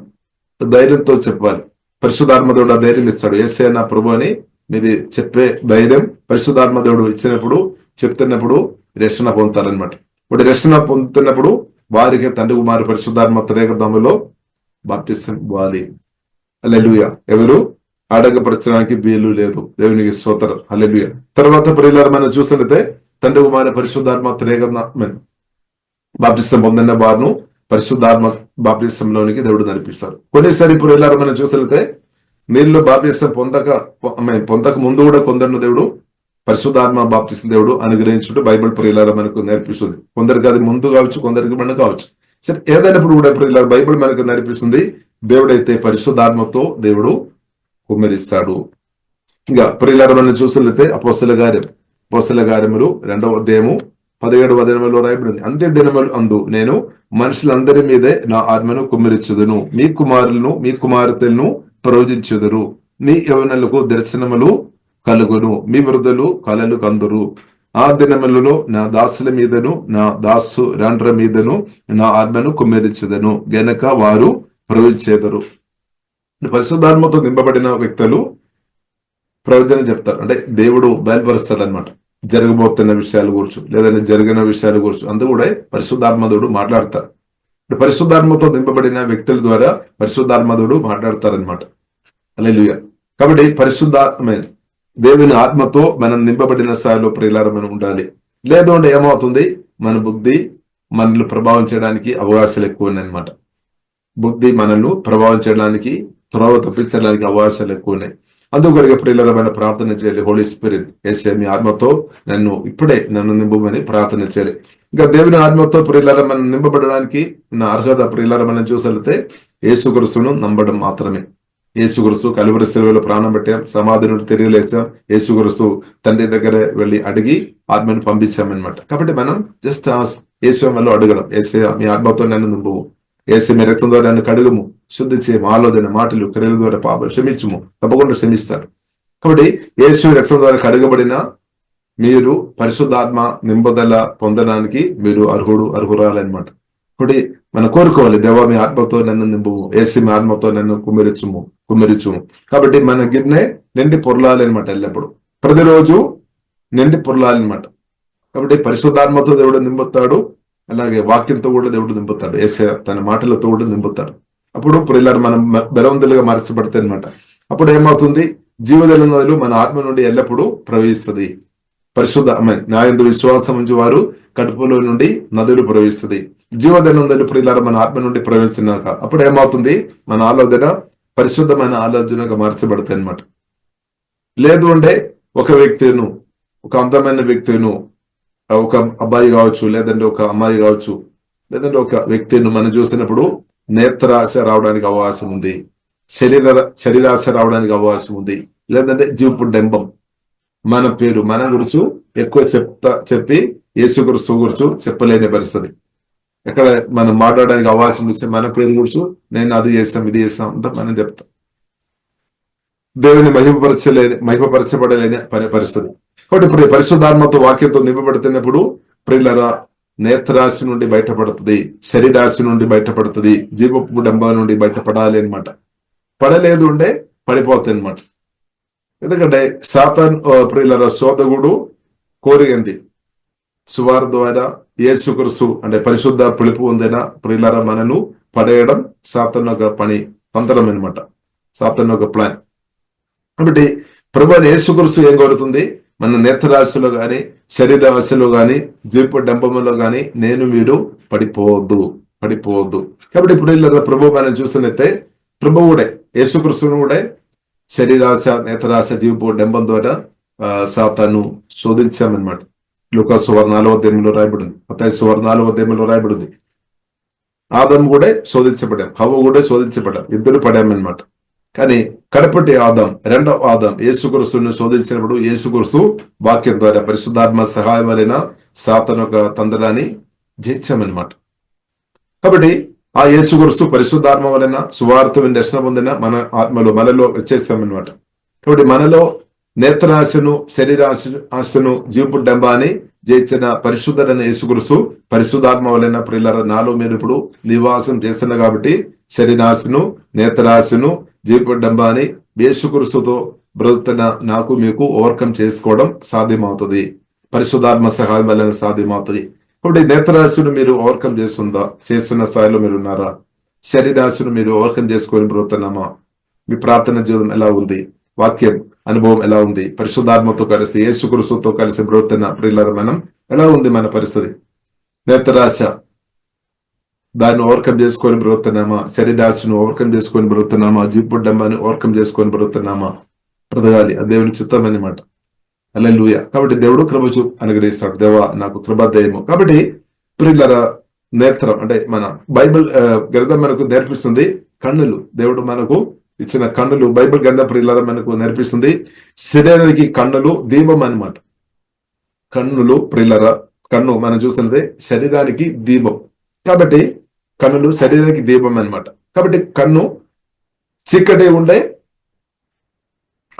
ధైర్యంతో చెప్పాలి. పరిశుద్ధాత్మ దేవుడు ఆ ధైర్యం ఇస్తాడు. యేసే నా ప్రభు అని మీరు చెప్పే ధైర్యం పరిశుద్ధాత్మ దేవుడు ఇచ్చినప్పుడు, చెప్తున్నప్పుడు రక్షణ పొందుతారనమాట. ఇప్పుడు రక్షణ పొందుతున్నప్పుడు వారికి తండ్రి కుమారి పరిశుద్ధాత్మ త్రియేకనామములో బాప్టిజం ఇవ్వాలి. హల్లెలూయా. ఎవరు ఆటంకపరచడానికి వీలు లేదు. దేవునికి స్తోత్రం. హల్లెలూయా. తర్వాత ప్రియులారా మనం చూసినట్లయితే తండ్రి కుమార పరిశుద్ధాత్మ త్రియేకమైన బాప్టిజం పొందిన వారిను పరిశుద్ధాత్మ బాప్టిజంలోనికి దేవుడు నడిపిస్తారు. కొన్నిసారి ప్రియులారా మనం చూసినట్లయితే నీళ్ళు బాప్టిజం పొందక ముందు కూడా కొందరిని దేవుడు పరిశుద్ధాత్మ బాప్టిజం దేవుడు అనుగ్రహించుంటూ బైబిల్ ప్రియులారా మనకు నేర్పిస్తుంది. కొందరికి అది ముందు కావచ్చు, కొందరికి మనం కావచ్చు. సరే, ఏదైనప్పుడు కూడా ప్రియులారా బైబిల్ మనకు నేర్పిస్తుంది దేవుడైతే పరిశుద్ధాత్మతో దేవుడు కుమ్మరిస్తాడు. ఇంకా ప్రియులారా మనం చూసినట్లయితే అపోస్తల కార్యములు 2వ అధ్యాయము 17వ వచనంలో రాయబడింది. అంత్య దినములు అందు నేను మనుషులందరి మీదే నా ఆత్మను కుమ్మరించుదును, మీ కుమారులను మీ కుమార్తెలను ప్రవచించుదురు, మీ యవనులకు దర్శనములు కలుగును, మీ వృద్ధులు కలలు కందురు. ఆ దినములలో నా దాసుల మీదను నా దాసురాండ్ర మీదను నా ఆత్మను కుమ్మరించుదను గనక వారు ప్రవచించెదరు. పరిశుద్ధాత్మతో నింపబడిన వ్యక్తులు ప్రవచన చెప్తారు. అంటే దేవుడు బయలుపరుస్తాడు అనమాట. జరగబోతున్న విషయాల గురించి లేదంటే జరిగిన విషయాల గురించి అందు కూడా పరిశుద్ధాత్మదుడు మాట్లాడతారు. పరిశుద్ధాత్మతో నింపబడిన వ్యక్తుల ద్వారా పరిశుద్ధాత్మదుడు మాట్లాడతారనమాట. హల్లెలూయా. కాబట్టి దేవుని ఆత్మతో మనం నింపబడిన స్థాయిలో ప్రియులారా మనం ఉండాలి. లేదు అంటే ఏమవుతుంది, మన బుద్ధి మనల్ని ప్రభావం చేయడానికి అవకాశాలు ఎక్కువ ఉన్నాయి అనమాట. బుద్ధి మనల్ని ప్రభావం చేయడానికి, త్రోవ తప్పించడానికి అవకాశాలు ఎక్కువ ఉన్నాయి. అందుకొరకు ప్రియులారా మనం ప్రార్థన చేయాలి. హోలీ స్పిరిట్ యేసే మీ ఆత్మతో ఇప్పుడే నన్ను నింపమని ప్రార్థన చేయాలి. ఇంకా దేవుని ఆత్మతో ప్రియులారా మనం నింపబడడానికి నా అర్హత ప్రియులారా మనం చూసలితే యేసుక్రీస్తును నమ్మడం మాత్రమే. యేసుక్రీస్తు కలువరి శిలువలో ప్రాణం పెట్టాం, సమాధి నుండి తిరిగి లేచాం. యేసుక్రీస్తు తండ్రి దగ్గర వెళ్ళి అడిగి ఆత్మను పంపించామన్నమాట. కాబట్టి మనం జస్ట్ యేసు వల్ల అడగడం, యేసే మీ ఆత్మతో నన్ను నింపుము, యేసే మీ రక్తం ద్వారా నన్ను కడుగుము, శుద్ధి చేయము, ఆలోచన మాటలు క్రియల ద్వారా పాపం క్షమించుము, తప్పకుండా క్షమిస్తాడు. కాబట్టి యేసు రక్తం ద్వారా కడగబడిన మీరు పరిశుద్ధాత్మ నింపుదల పొందడానికి మీరు అర్హురాలన్నమాట. కాబట్టి మనం కోరుకోవాలి, దేవా మీ ఆత్మతో నన్ను నింపుము, యేసు మీ ఆత్మతో నన్ను కుమ్మరించుము. కాబట్టి మన గిన్నె నిండి పొరలాలన్నమాట. ఎల్లప్పుడు ప్రతిరోజు నిండి పొరలాలన్నమాట. కాబట్టి పరిశుద్ధాత్మతో దేవుడు నింపుతాడు, అలాగే వాక్యంతో కూడా దేవుడు నింపుతాడు, యేసే తన మాటలతో కూడా నింపుతాడు. అప్పుడు ప్రియులారా మనం బలవంతులుగా మార్చబడతాయి అనమాట. అప్పుడు ఏమవుతుంది, జీవజల నదులు మన ఆత్మ నుండి ఎల్లప్పుడూ ప్రవహిస్తుంది. పరిశుద్ధ న్యాయందు విశ్వాసం ఉంచి వారు కడుపులో నుండి నదులు ప్రవహిస్తుంది. జీవజల నదులు ప్రియులారా మన ఆత్మ నుండి ప్రవహించినాక అప్పుడు ఏమవుతుంది, మన ఆలోచన పరిశుద్ధమైన ఆలోచనగా మార్చబడతాయి అనమాట. లేదు అంటే ఒక వ్యక్తిను, ఒక అందమైన వ్యక్తిను, ఒక అబ్బాయి కావచ్చు, లేదంటే ఒక అమ్మాయి కావచ్చు, లేదంటే ఒక వ్యక్తిని మనం చూసినప్పుడు నేత్రాశ రావడానికి అవకాశం ఉంది, శరీరాశ రావడానికి అవకాశం ఉంది, లేదంటే జీవపు డెంబం, మన పేరు మన గురించి ఎక్కువ చెప్పి యేసుక్రీస్తు గురించి చెప్పలేని పరిస్థితి. ఎక్కడ మనం మాట్లాడడానికి అవకాశం ఇస్తే మన పేరు గురించి నేను అది చేస్తాం ఇది చేస్తాం అంతా మనం చెప్తాం. దేవుని మహిమపరచబడలేని పరిస్థితి. కాబట్టి ఇప్పుడు పరిశుద్ధాత్మతో వాక్యంతో నింపబడుతున్నప్పుడు ప్రియులారా నేత్రాశి నుండి బయటపడుతుంది, శరీరాశి నుండి బయటపడుతుంది, జీవపు డంబ నుండి బయటపడాలి అనమాట. పడలేదు అంటే పడిపోతాయి అనమాట. ఎందుకంటే సాతాన్ ప్రియులారా శోధకుడు కోరిగింది సువార్ ద్వారా యేసుక్రీస్తు అంటే పరిశుద్ధ పిలుపు ఉందైనా ప్రియులారా మనను పడేయడం సాతాన్ ఒక పని తంత్రం అనమాట, సాతాన్ ఒక ప్లాన్. కాబట్టి ప్రభువైన యేసుక్రీస్తు ఏం కోరుతుంది, మన నేత్రరాశిలో గాని శరీరాశిలో గాని జీపు డంబములో గాని మీరు పడిపోవద్దు. కాబట్టి ఇప్పుడు ప్రభు మనం చూసినట్లయితే ప్రభువుడే యేసుక్రీస్తును కూడా శరీరాశ నేత్రరాశ జీపు డంబం ద్వారా సాతాను శోధించామన్నమాట. లూకా సువార్త 4వ అధ్యాయంలో రాయబడింది, మత్తయి సువార్త 4వ అధ్యాయంలో రాయబడింది. ఆదం కూడా శోధించబడాం, హవ్వ కూడా శోధించబడాం, ఇద్దరు పడామన్నమాట. కానీ కడపటి ఆదం, రెండవ ఆదం యేసుక్రీస్తును శోధించినప్పుడు యేసుక్రీస్తు వాక్యం ద్వారా పరిశుద్ధాత్మ సహాయం వలన సాతాను ఒక తంత్రాన్ని జయించామన్నమాట. కాబట్టి ఆ యేసుక్రీస్తు పరిశుద్ధాత్మ వలన సువార్త దర్శనం పొందిన మన ఆత్మలో మనలో వచ్చేస్తామన్నమాట. కాబట్టి మనలో నేత్రాశను శరీరాశను జీవపు డంబాన్ని జయించిన పరిశుద్ధుడైన యేసుక్రీస్తు పరిశుద్ధాత్మ వలన ప్రియులారా నాలో మీరు ఇప్పుడు నివాసం చేస్తున్నా. కాబట్టి శరీరాశను నేత్రాశను జీవపు డంబాన్ని యేసుక్రీస్తుతో బ్రతుకుతున్న నాకు మీకు ఓవర్కమ్ చేసుకోవడం సాధ్యమవుతుంది, పరిశుద్ధాత్మ సహాయం వలన సాధ్యమవుతుంది. కాబట్టి నేత్రాశను మీరు ఓవర్కమ్ చేస్తున్న స్థాయిలో మీరు ఉన్నారా? శరీరాశను మీరు ఓవర్కమ్ చేసుకొని బ్రతుకుతున్నామా? మీ ప్రార్థన జీవితం ఎలా ఉంది? వాక్యం అనుభవం ఎలా ఉంది? పరిశుద్ధాత్మతో కలిసి యేసుక్రీస్తుతో కలిసి బ్రతుకుతున్న ప్రియులారా మనం ఎలా ఉంది మన పరిస్థితి? నేత్రాశ దాన్ని ఓవర్కమ్ చేసుకొని బ్రతుకుతున్నామా? శరీరాశను ఓవర్కమ్ చేసుకొని బ్రతుకుతున్నామా? జీపుడ్డంబాన్ని ఓవర్కమ్ చేసుకొని బ్రతుకుతున్నామా? బ్రతకాలి, అది దేవుని చిత్తం అన్నమాట. హల్లెలూయా. కాబట్టి దేవుడు కృప అనుగ్రహిస్తాడు. దేవా నాకు కృపాదయము. కాబట్టి ప్రియులారా, నేత్రం అంటే మన బైబిల్ గ్రంథం మనకు నేర్పిస్తుంది కన్నులు. దేవుడు మనకు ఇచ్చిన కన్నులు బైబిల్ గ్రంథం ప్రియులారా మనకు నేర్పిస్తుంది. శరీరానికి కన్నులు దీపం అన్నమాట. కన్నులు ప్రియులారా, కన్ను మనం చూసినదే శరీరానికి దీపం. కాబట్టి కన్నులు శరీరానికి దీపం అన్నమాట. కాబట్టి కన్ను చీకటి ఉండే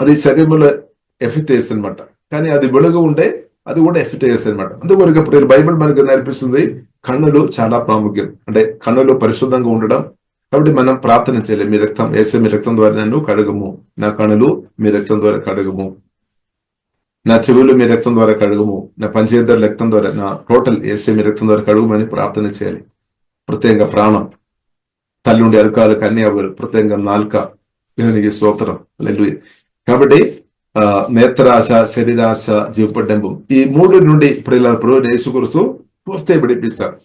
అది శరీరంలో ఎఫెక్ట్ చేస్తుంది అనమాట. కానీ అది వెలుగు ఉంటే అది కూడా ఎఫెక్ట్ చేస్తుంది అనమాట. అందుకొరకు ఇప్పుడు బైబిల్ మనకు నేర్పిస్తుంది కన్నులు చాలా ప్రాముఖ్యం. అంటే కన్నులు పరిశుద్ధంగా ఉండడం. కాబట్టి మనం ప్రార్థన చేయాలి, మీ రక్తం వేసే మీ రక్తం ద్వారా నన్ను కడుగుము, నా కన్నులు మీ రక్తం ద్వారా కడుగుము, నా చెవులు మీ రక్తం ద్వారా కడుగుము, నా పంచేతర రక్తం ద్వారా, నా టోటల్ వేసే మీ రక్తం ద్వారా కడుగుమని ప్రార్థన చేయాలి. ప్రత్యేకంగా ప్రాణం, తల్లి ఉండే అరకాలు కన్నీ అవ్వరు, ప్రత్యేకంగా నాలుక, దేవునికి స్తోత్రం. హల్లెలూయా. కాబట్టి నేత్రాశ, శరీరాశ, జీవపడ్డంబు, ఈ మూడు నుండి ప్రియులారా యేసుక్రీస్తు పూర్తి విడిపిస్తాడు.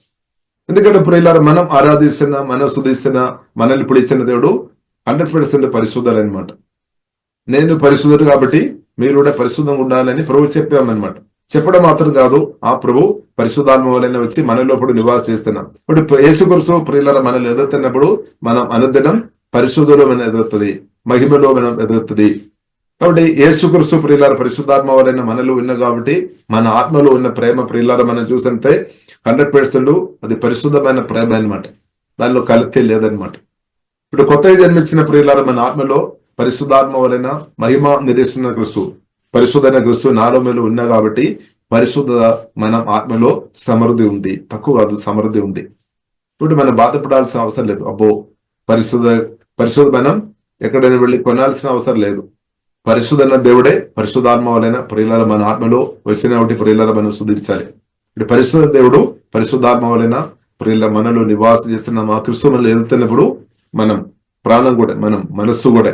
ఎందుకంటే ప్రియులారా మనం ఆరాధిస్తున్న, మనం స్తుతిస్తున్న, మనల్ని ఇప్పుడు ఇచ్చిన దేవుడు 100% పరిశుద్ధుడు అనమాట. నేను పరిశుద్ధుడు కాబట్టి మీరు కూడా పరిశుద్ధంగా ఉండాలని ప్రభు చెప్పామన్నమాట. చెప్పడం మాత్రం కాదు, ఆ ప్రభు పరిశుద్ధాత్మ వలన వచ్చి మనలో ఇప్పుడు నివాస చేస్తున్నాం. ఇప్పుడు యేసుక్రీస్తు ప్రియులారా మనల్ని ఎదుగుతున్నప్పుడు మనం అనుదినం పరిశుద్ధులో మనం ఎదుగుతుంది, మహిమలో మనం ఎదుగుతుంది. కాబట్టి యేసుక్రీస్తు ప్రియులారా పరిశుద్ధాత్మ వలన మనలో ఉన్న కాబట్టి మన ఆత్మలో ఉన్న ప్రేమ ప్రియులారా మనం చూసంతే 100% అది పరిశుద్ధమైన ప్రేమ అనమాట. దానిలో కల్తీ లేదనమాట. ఇప్పుడు కొత్తగా జన్మించిన ప్రియులారా మన ఆత్మలో పరిశుద్ధాత్మ వలన మహిమ నిరీక్షణ క్రీస్తు, పరిశుద్ధమైన క్రీస్తు నాలో మీద ఉన్నా కాబట్టి పరిశుద్ధ మన ఆత్మలో సమృద్ధి ఉంది, తక్కువ కాదు సమృద్ధి ఉంది. ఇప్పుడు మనం బాధపడాల్సిన అవసరం లేదు. అబ్బో పరిశుద్ధ మనం ఎక్కడైనా వెళ్ళి కొనాల్సిన అవసరం లేదు. పరిశుద్ధన దేవుడే పరిశుద్ధాత్మ వలన ప్రియులారా మన ఆత్మలో వచ్చిన ఒకటి ప్రియులారా మనం శుద్ధించాలి. ఇప్పుడు పరిశుద్ధ దేవుడు పరిశుద్ధాత్మ వలన ప్రియుల మనలో నివాసం చేస్తున్న మా క్రీస్తు మనలో ఎదుగుతున్నప్పుడు మనం ప్రాణం కూడా, మనం మనస్సు కూడా,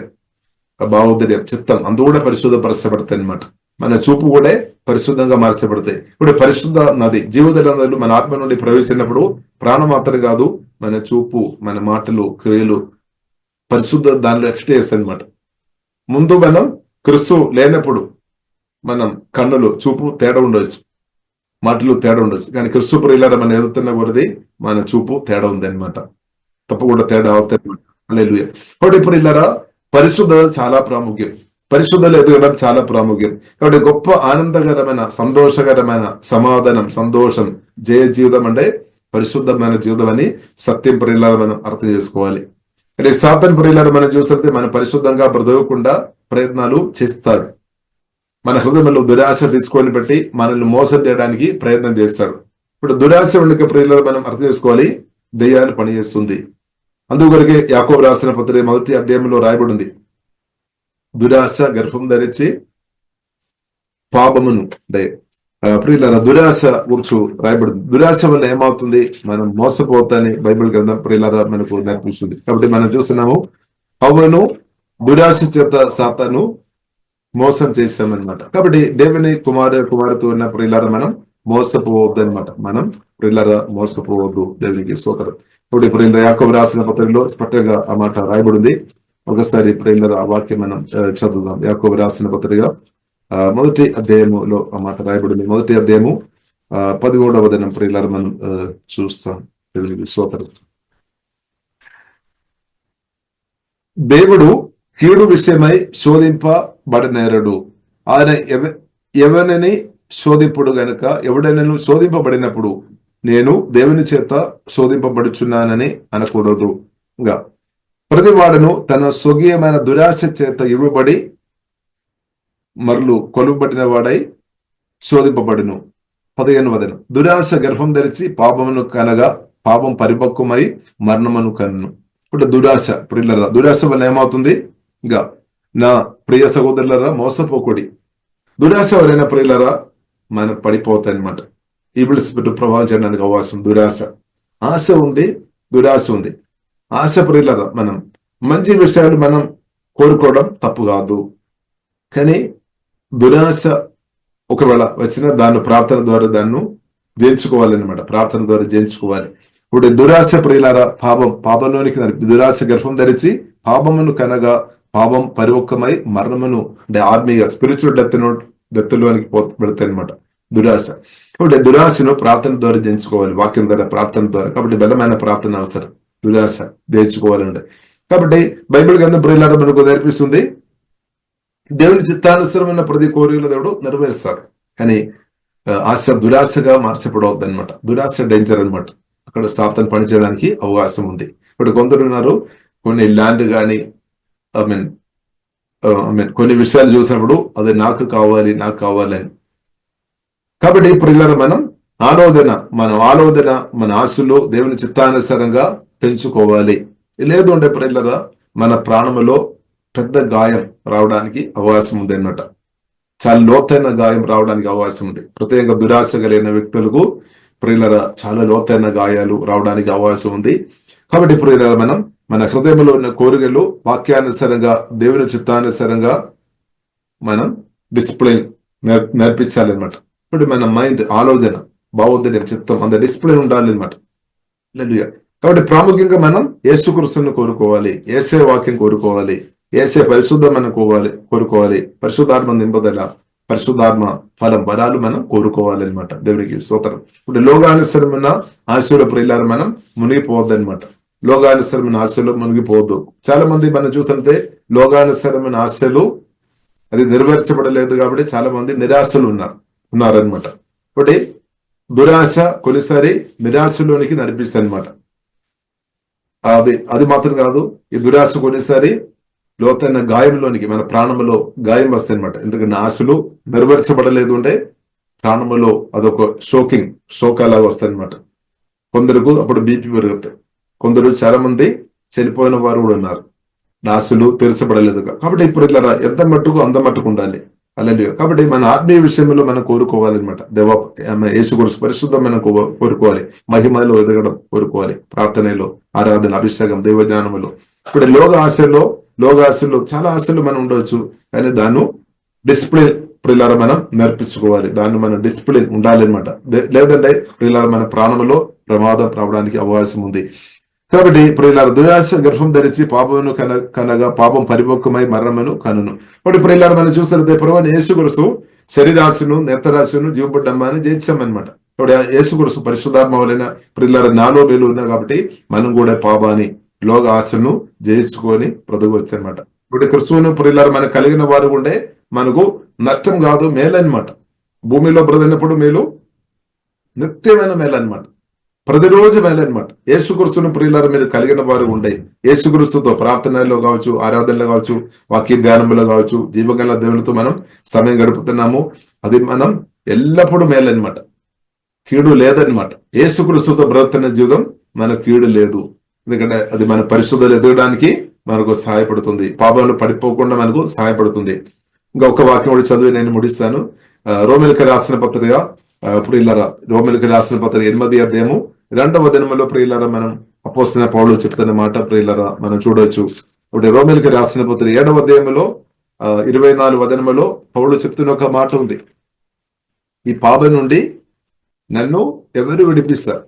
భావోదయం, చిత్తం అందు కూడా పరిశుద్ధపరచబడతాయి అనమాట. మన చూపు కూడా పరిశుద్ధంగా మార్చబడతాయి. ఇప్పుడు పరిశుద్ధ నది జీవజలంలో మన ఆత్మ నుండి ప్రవేశించినప్పుడు ప్రాణం మాత్రం కాదు, మన చూపు, మన మాటలు, క్రియలు పరిశుద్ధ దానిలో ఎఫెక్ట్ చేస్తాయి అనమాట. ముందు మనం క్రీస్తు లేనప్పుడు మనం కన్నులు, చూపు తేడా ఉండవచ్చు, మాటలు తేడా ఉండొచ్చు. కానీ క్రీస్తు ప్రియులారా మనం ఎదుగుతున్న కొద్దీ మన చూపు తేడా ఉంది అనమాట. తప్పకుండా తేడా అవుతాయి. హల్లెలూయా. కాబట్టి ప్రియులారా పరిశుద్ధత చాలా ప్రాముఖ్యం. పరిశుద్ధలో ఎదగడం చాలా ప్రాముఖ్యం. కాబట్టి గొప్ప ఆనందకరమైన, సంతోషకరమైన సమాధానం, సంతోషం, జయ జీవితం అంటే పరిశుద్ధమైన జీవితం అని సత్యం ప్రియులారా మనం అర్థం చేసుకోవాలి. అంటే సాతాను ప్రియులారా మనం చూస్తే మనం పరిశుద్ధంగా బ్రతకకుండా ప్రయత్నాలు చేస్తాడు. మన హృదయంలో దురాశ తీసుకొని బట్టి మనల్ని మోసం చేయడానికి ప్రయత్నం చేస్తాడు. ఇప్పుడు దురాశ ఉండే ప్రియులారా మనం అర్థం చేసుకోవాలి, దెయ్యాలు పనిచేస్తుంది. అందుకొరకే యాకోబు రాసిన పత్రిక 1వ అధ్యాయంలో రాయబడింది, దురాశ గర్భం ధరించి పాపమును, అంటే ప్రియులారా దురాశ గురించి రాయబడింది. దురాశ వల్ల ఏమవుతుంది? మనం మోసపోతాని బైబిల్ గ్రంథం ప్రియులారా మనకు నేర్పిస్తుంది. కాబట్టి మనం చూస్తున్నాము హవ్వను దురాశ చేత సాతాను మోసం చేశామన్నమాట. కాబట్టి దేవుని కుమార్తె ఉన్న ప్రియులారా మనం మోసపోవద్దు అనమాట. మనం ప్రియులారా మోసపోవద్దు. దేవునికి స్తోత్రం. ఇప్పుడు ప్రియులారా యాకోబు రాసిన పత్రికలో స్పష్టంగా ఆ మాట రాయబడింది. ఒకసారి ప్రియులారా ఆ వాక్యం మనం చదువుదాం. యాకోబు రాసిన పత్రిక 1వ అధ్యాయములో ఆ మాట రాయబడింది. 1వ అధ్యాయము 13వ వచనం ప్రియులారా మనం చూస్తాం. దేవునికి స్తోత్రం. దేవుడు కీడు విషయమై శోధింపబడనేరడు, ఆయన ఎవరిని శోధింపుడు గనుక ఎవడైనా శోధింపబడినప్పుడు నేను దేవుని చేత శోధింపబడుచున్నానని అనకూడదు. ఇంకా ప్రతి వాడును తన స్వకీయమైన దురాశ చేత ఇవ్వబడి మరలు కొలుబడిన వాడై శోధింపబడును. 15వ వచనం, దురాశ గర్భం ధరించి పాపమును కనగా పాపం పరిపక్వమై మరణమును కన్ను. ఇప్పుడు దురాశ ప్రియులారా, దురాశ వల్ల ఏమవుతుంది? ఇంకా నా ప్రియ సహోదరులారా మోసపోకూడి. దురాశ ఎవరైనా ప్రియులారా మనం పడిపోతాయి అనమాట. ఈ విడిచిపెట్టు ప్రభావం చేయడానికి అవకాశం దురాశ. ఆశ ఉంది, దురాశ ఉంది. ఆశ ప్రియులారా, మనం మంచి విషయాలు మనం కోరుకోవడం తప్పు కాదు. కానీ దురాశ ఒకవేళ వచ్చిన దాన్ని ప్రార్థన ద్వారా దాన్ని జయించుకోవాలన్నమాట. ప్రార్థన ద్వారా జయించుకోవాలి. ఇప్పుడు దురాశ ప్రియులారా పాపంలోనికి దురాశ గర్భం ధరించి పాపమును కనగా పాపం పరిపక్వమై మరణమును అంటే ఆత్మీయ స్పిరిచువల్ డెత్లోనికి పెడతాయి అనమాట దురాశ. కాబట్టి దురాశను ప్రార్థన ద్వారా జయించుకోవాలి, వాక్యం ద్వారా, ప్రార్థన ద్వారా. కాబట్టి బలమైన ప్రార్థన అవసరం దురాశ జయించుకోవాలంటే. కాబట్టి బైబిల్ గ్రంథం ప్రియులారా మనకు నేర్పిస్తుంది, దేవుని చిత్తానుసరమైన ప్రతి కోరికలు దేవుడు నెరవేరుస్తాడు. కానీ ఆశ దురాశగా మార్చబడవద్దు అనమాట. దురాశ డేంజర్ అనమాట. అక్కడ సాతాను పనిచేయడానికి అవకాశం ఉంది. ఇప్పుడు కొందరు ఉన్నారు, కొన్ని ల్యాండ్ కానీ ఐ మీన్ కొన్ని విషయాలు చూసినప్పుడు అది నాకు కావాలి అని. కాబట్టి ప్రియులారా మనం ఆలోచన మన ఆశలు దేవుని చిత్తానుసారంగా పెంచుకోవాలి. లేదు అంటే ప్రియులారా మన ప్రాణములో పెద్ద గాయం రావడానికి అవకాశం ఉంది అన్నమాట. చాలా లోతైన గాయం రావడానికి అవకాశం ఉంది. ప్రత్యేకంగా దురాశ కలిగిన వ్యక్తులకు ప్రియులారా చాలా లోతైన గాయాలు రావడానికి అవకాశం ఉంది. కాబట్టి ప్రియులారా మనం మన హృదయంలో ఉన్న కోరికలు వాక్యానుసారంగా దేవుని చిత్తానుసారంగా మనం డిసిప్లిన్ నేర్పించాలన్నమాట. ఇప్పుడు మన మైండ్ ఆలోచన భావోద్యం చిత్తం అంత డిసిప్లిన్ ఉండాలి అనమాట. కాబట్టి ప్రాముఖ్యంగా మనం యేసుక్రీస్తును కోరుకోవాలి, యేసే వాక్యం కోరుకోవాలి, యేసే పరిశుద్ధం కోరుకోవాలి, పరిశుద్ధాత్మ నింపుదల, పరిశుద్ధాత్మ ఫలం వరాలు మనం కోరుకోవాలి అనమాట. దేవునికి స్తోత్రం. ఇప్పుడు లోకానుసరమైన ఆశలు ప్రియులారా మనం మునిగిపోవద్దు అనమాట. లోకానుసరమైన ఆశలు మునిగిపోవద్దు. చాలా మంది మనం చూస్తుంటే లోకానుసరమైన ఆశలు అది నెరవేర్చబడలేదు కాబట్టి చాలా మంది నిరాశలు ఉన్నారనమాట. కాబట్టి దురాశ కొన్నిసారి నిరాశలోనికి నడిపిస్తుంది అనమాట. అది మాత్రం కాదు, ఈ దురాశ కొన్నిసారి లోతైన గాయంలోనికి మన ప్రాణంలో గాయం వస్తాయి అనమాట. ఎందుకంటే ఆశలు నెరవేర్చబడలేదు అంటే ప్రాణములో అదొక షోక్ అలాగా వస్తాయి అనమాట. కొందరికి అప్పుడు బీపీ పెరుగుతాయి. కొందరు చాలా మంది చనిపోయిన వారు కూడా ఉన్నారు, ఆశలు తెరచబడలేదు. కాబట్టి ఇప్పుడు ఇట్లా ఎంత మట్టుకు అంత మట్టుకు ఉండాలి. అలాగే కాబట్టి మన ఆత్మీయ విషయంలో మనం కోరుకోవాలన్నమాట. యేసుక్రీస్తు పరిశుద్ధం మనం కోరుకోవాలి, మహిమలో ఎదగడం కోరుకోవాలి, ప్రార్థనలో, ఆరాధన, అభిషేకం, దైవజ్ఞానములో. ఇప్పుడు లోక ఆశల్లో చాలా ఆశలు మనం ఉండవచ్చు, కానీ దాన్ని డిసిప్లిన్ ప్రియులారా మనం నేర్పించుకోవాలి. దాన్ని మన డిసిప్లిన్ ఉండాలి అనమాట. లేదంటే ప్రియులారా మన ప్రాణంలో ప్రమాదం రావడానికి అవకాశం ఉంది. కాబట్టి ప్రియులారా దురాశ గర్భం ధరించి పాపమును కనగా పాపం పరిపక్వమై మరణమును కనును. కాబట్టి ప్రియులారా మనం చూస్తే ప్రభువైన యేసుక్రీస్తు శరీరాశను, నేత్రరాశను, జీవబడ్డమ్మని జయించామన్నమాట. ఇప్పుడు యేసుక్రీస్తు పరిశుద్ధాత్మ వలన ప్రియులారా నాలో మేలు ఉన్నా కాబట్టి మనం కూడా పాపాన్ని, లోక ఆశను జయించుకొని బ్రతకవచ్చు అనమాట. ఇప్పుడు క్రిస్తువును ప్రియులారా మనకు కలిగిన వారు ఉండే మనకు నష్టం కాదు, మేలన్నమాట. భూమిలో బ్రతికినప్పుడు మేలు, నిత్యమైన మేలు అనమాట, ప్రతిరోజు మేలన్నమాట. యేసుక్రీస్తును ప్రియులారా మీరు కలిగిన వారు ఉండే యేసుక్రీస్తుతో ప్రార్థనలో కావచ్చు, ఆరాధనలో కావచ్చు, వాక్య ధ్యానంలో కావచ్చు, జీవగల దేవునితో మనం సమయం గడుపుతున్నాము. అది మనం ఎల్లప్పుడూ మేలన్నమాట, కీడు లేదన్నమాట. యేసుక్రీస్తుతో బ్రతుకుతున్న జీవితం మన కీడు లేదు. ఎందుకంటే అది మన పరిశుద్ధులు ఎదగడానికి మనకు సహాయపడుతుంది, పాపంలో పడిపోకుండా మనకు సహాయపడుతుంది. ఇంకా ఒక వాక్యం కూడా చదివి నేను ముడిస్తాను. రోమిలికి రాసిన పత్రిక ప్రియులారా, రోమిలికి రాసిన పత్రిక 8వ అధ్యాయము 2వ వచనములో ప్రియులారా మనం అపోస్తలుడైన పౌలు చెప్తున్న మాట ప్రియులారా మనం చూడవచ్చు. ఇప్పుడు రోమిలికి రాసిన పత్రిక 7వ అధ్యాయములో 24వ వచనములో పౌలు చెప్తున్న ఒక మాట ఉంది. ఈ పాపం నుండి నన్ను ఎవరు విడిపిస్తారు?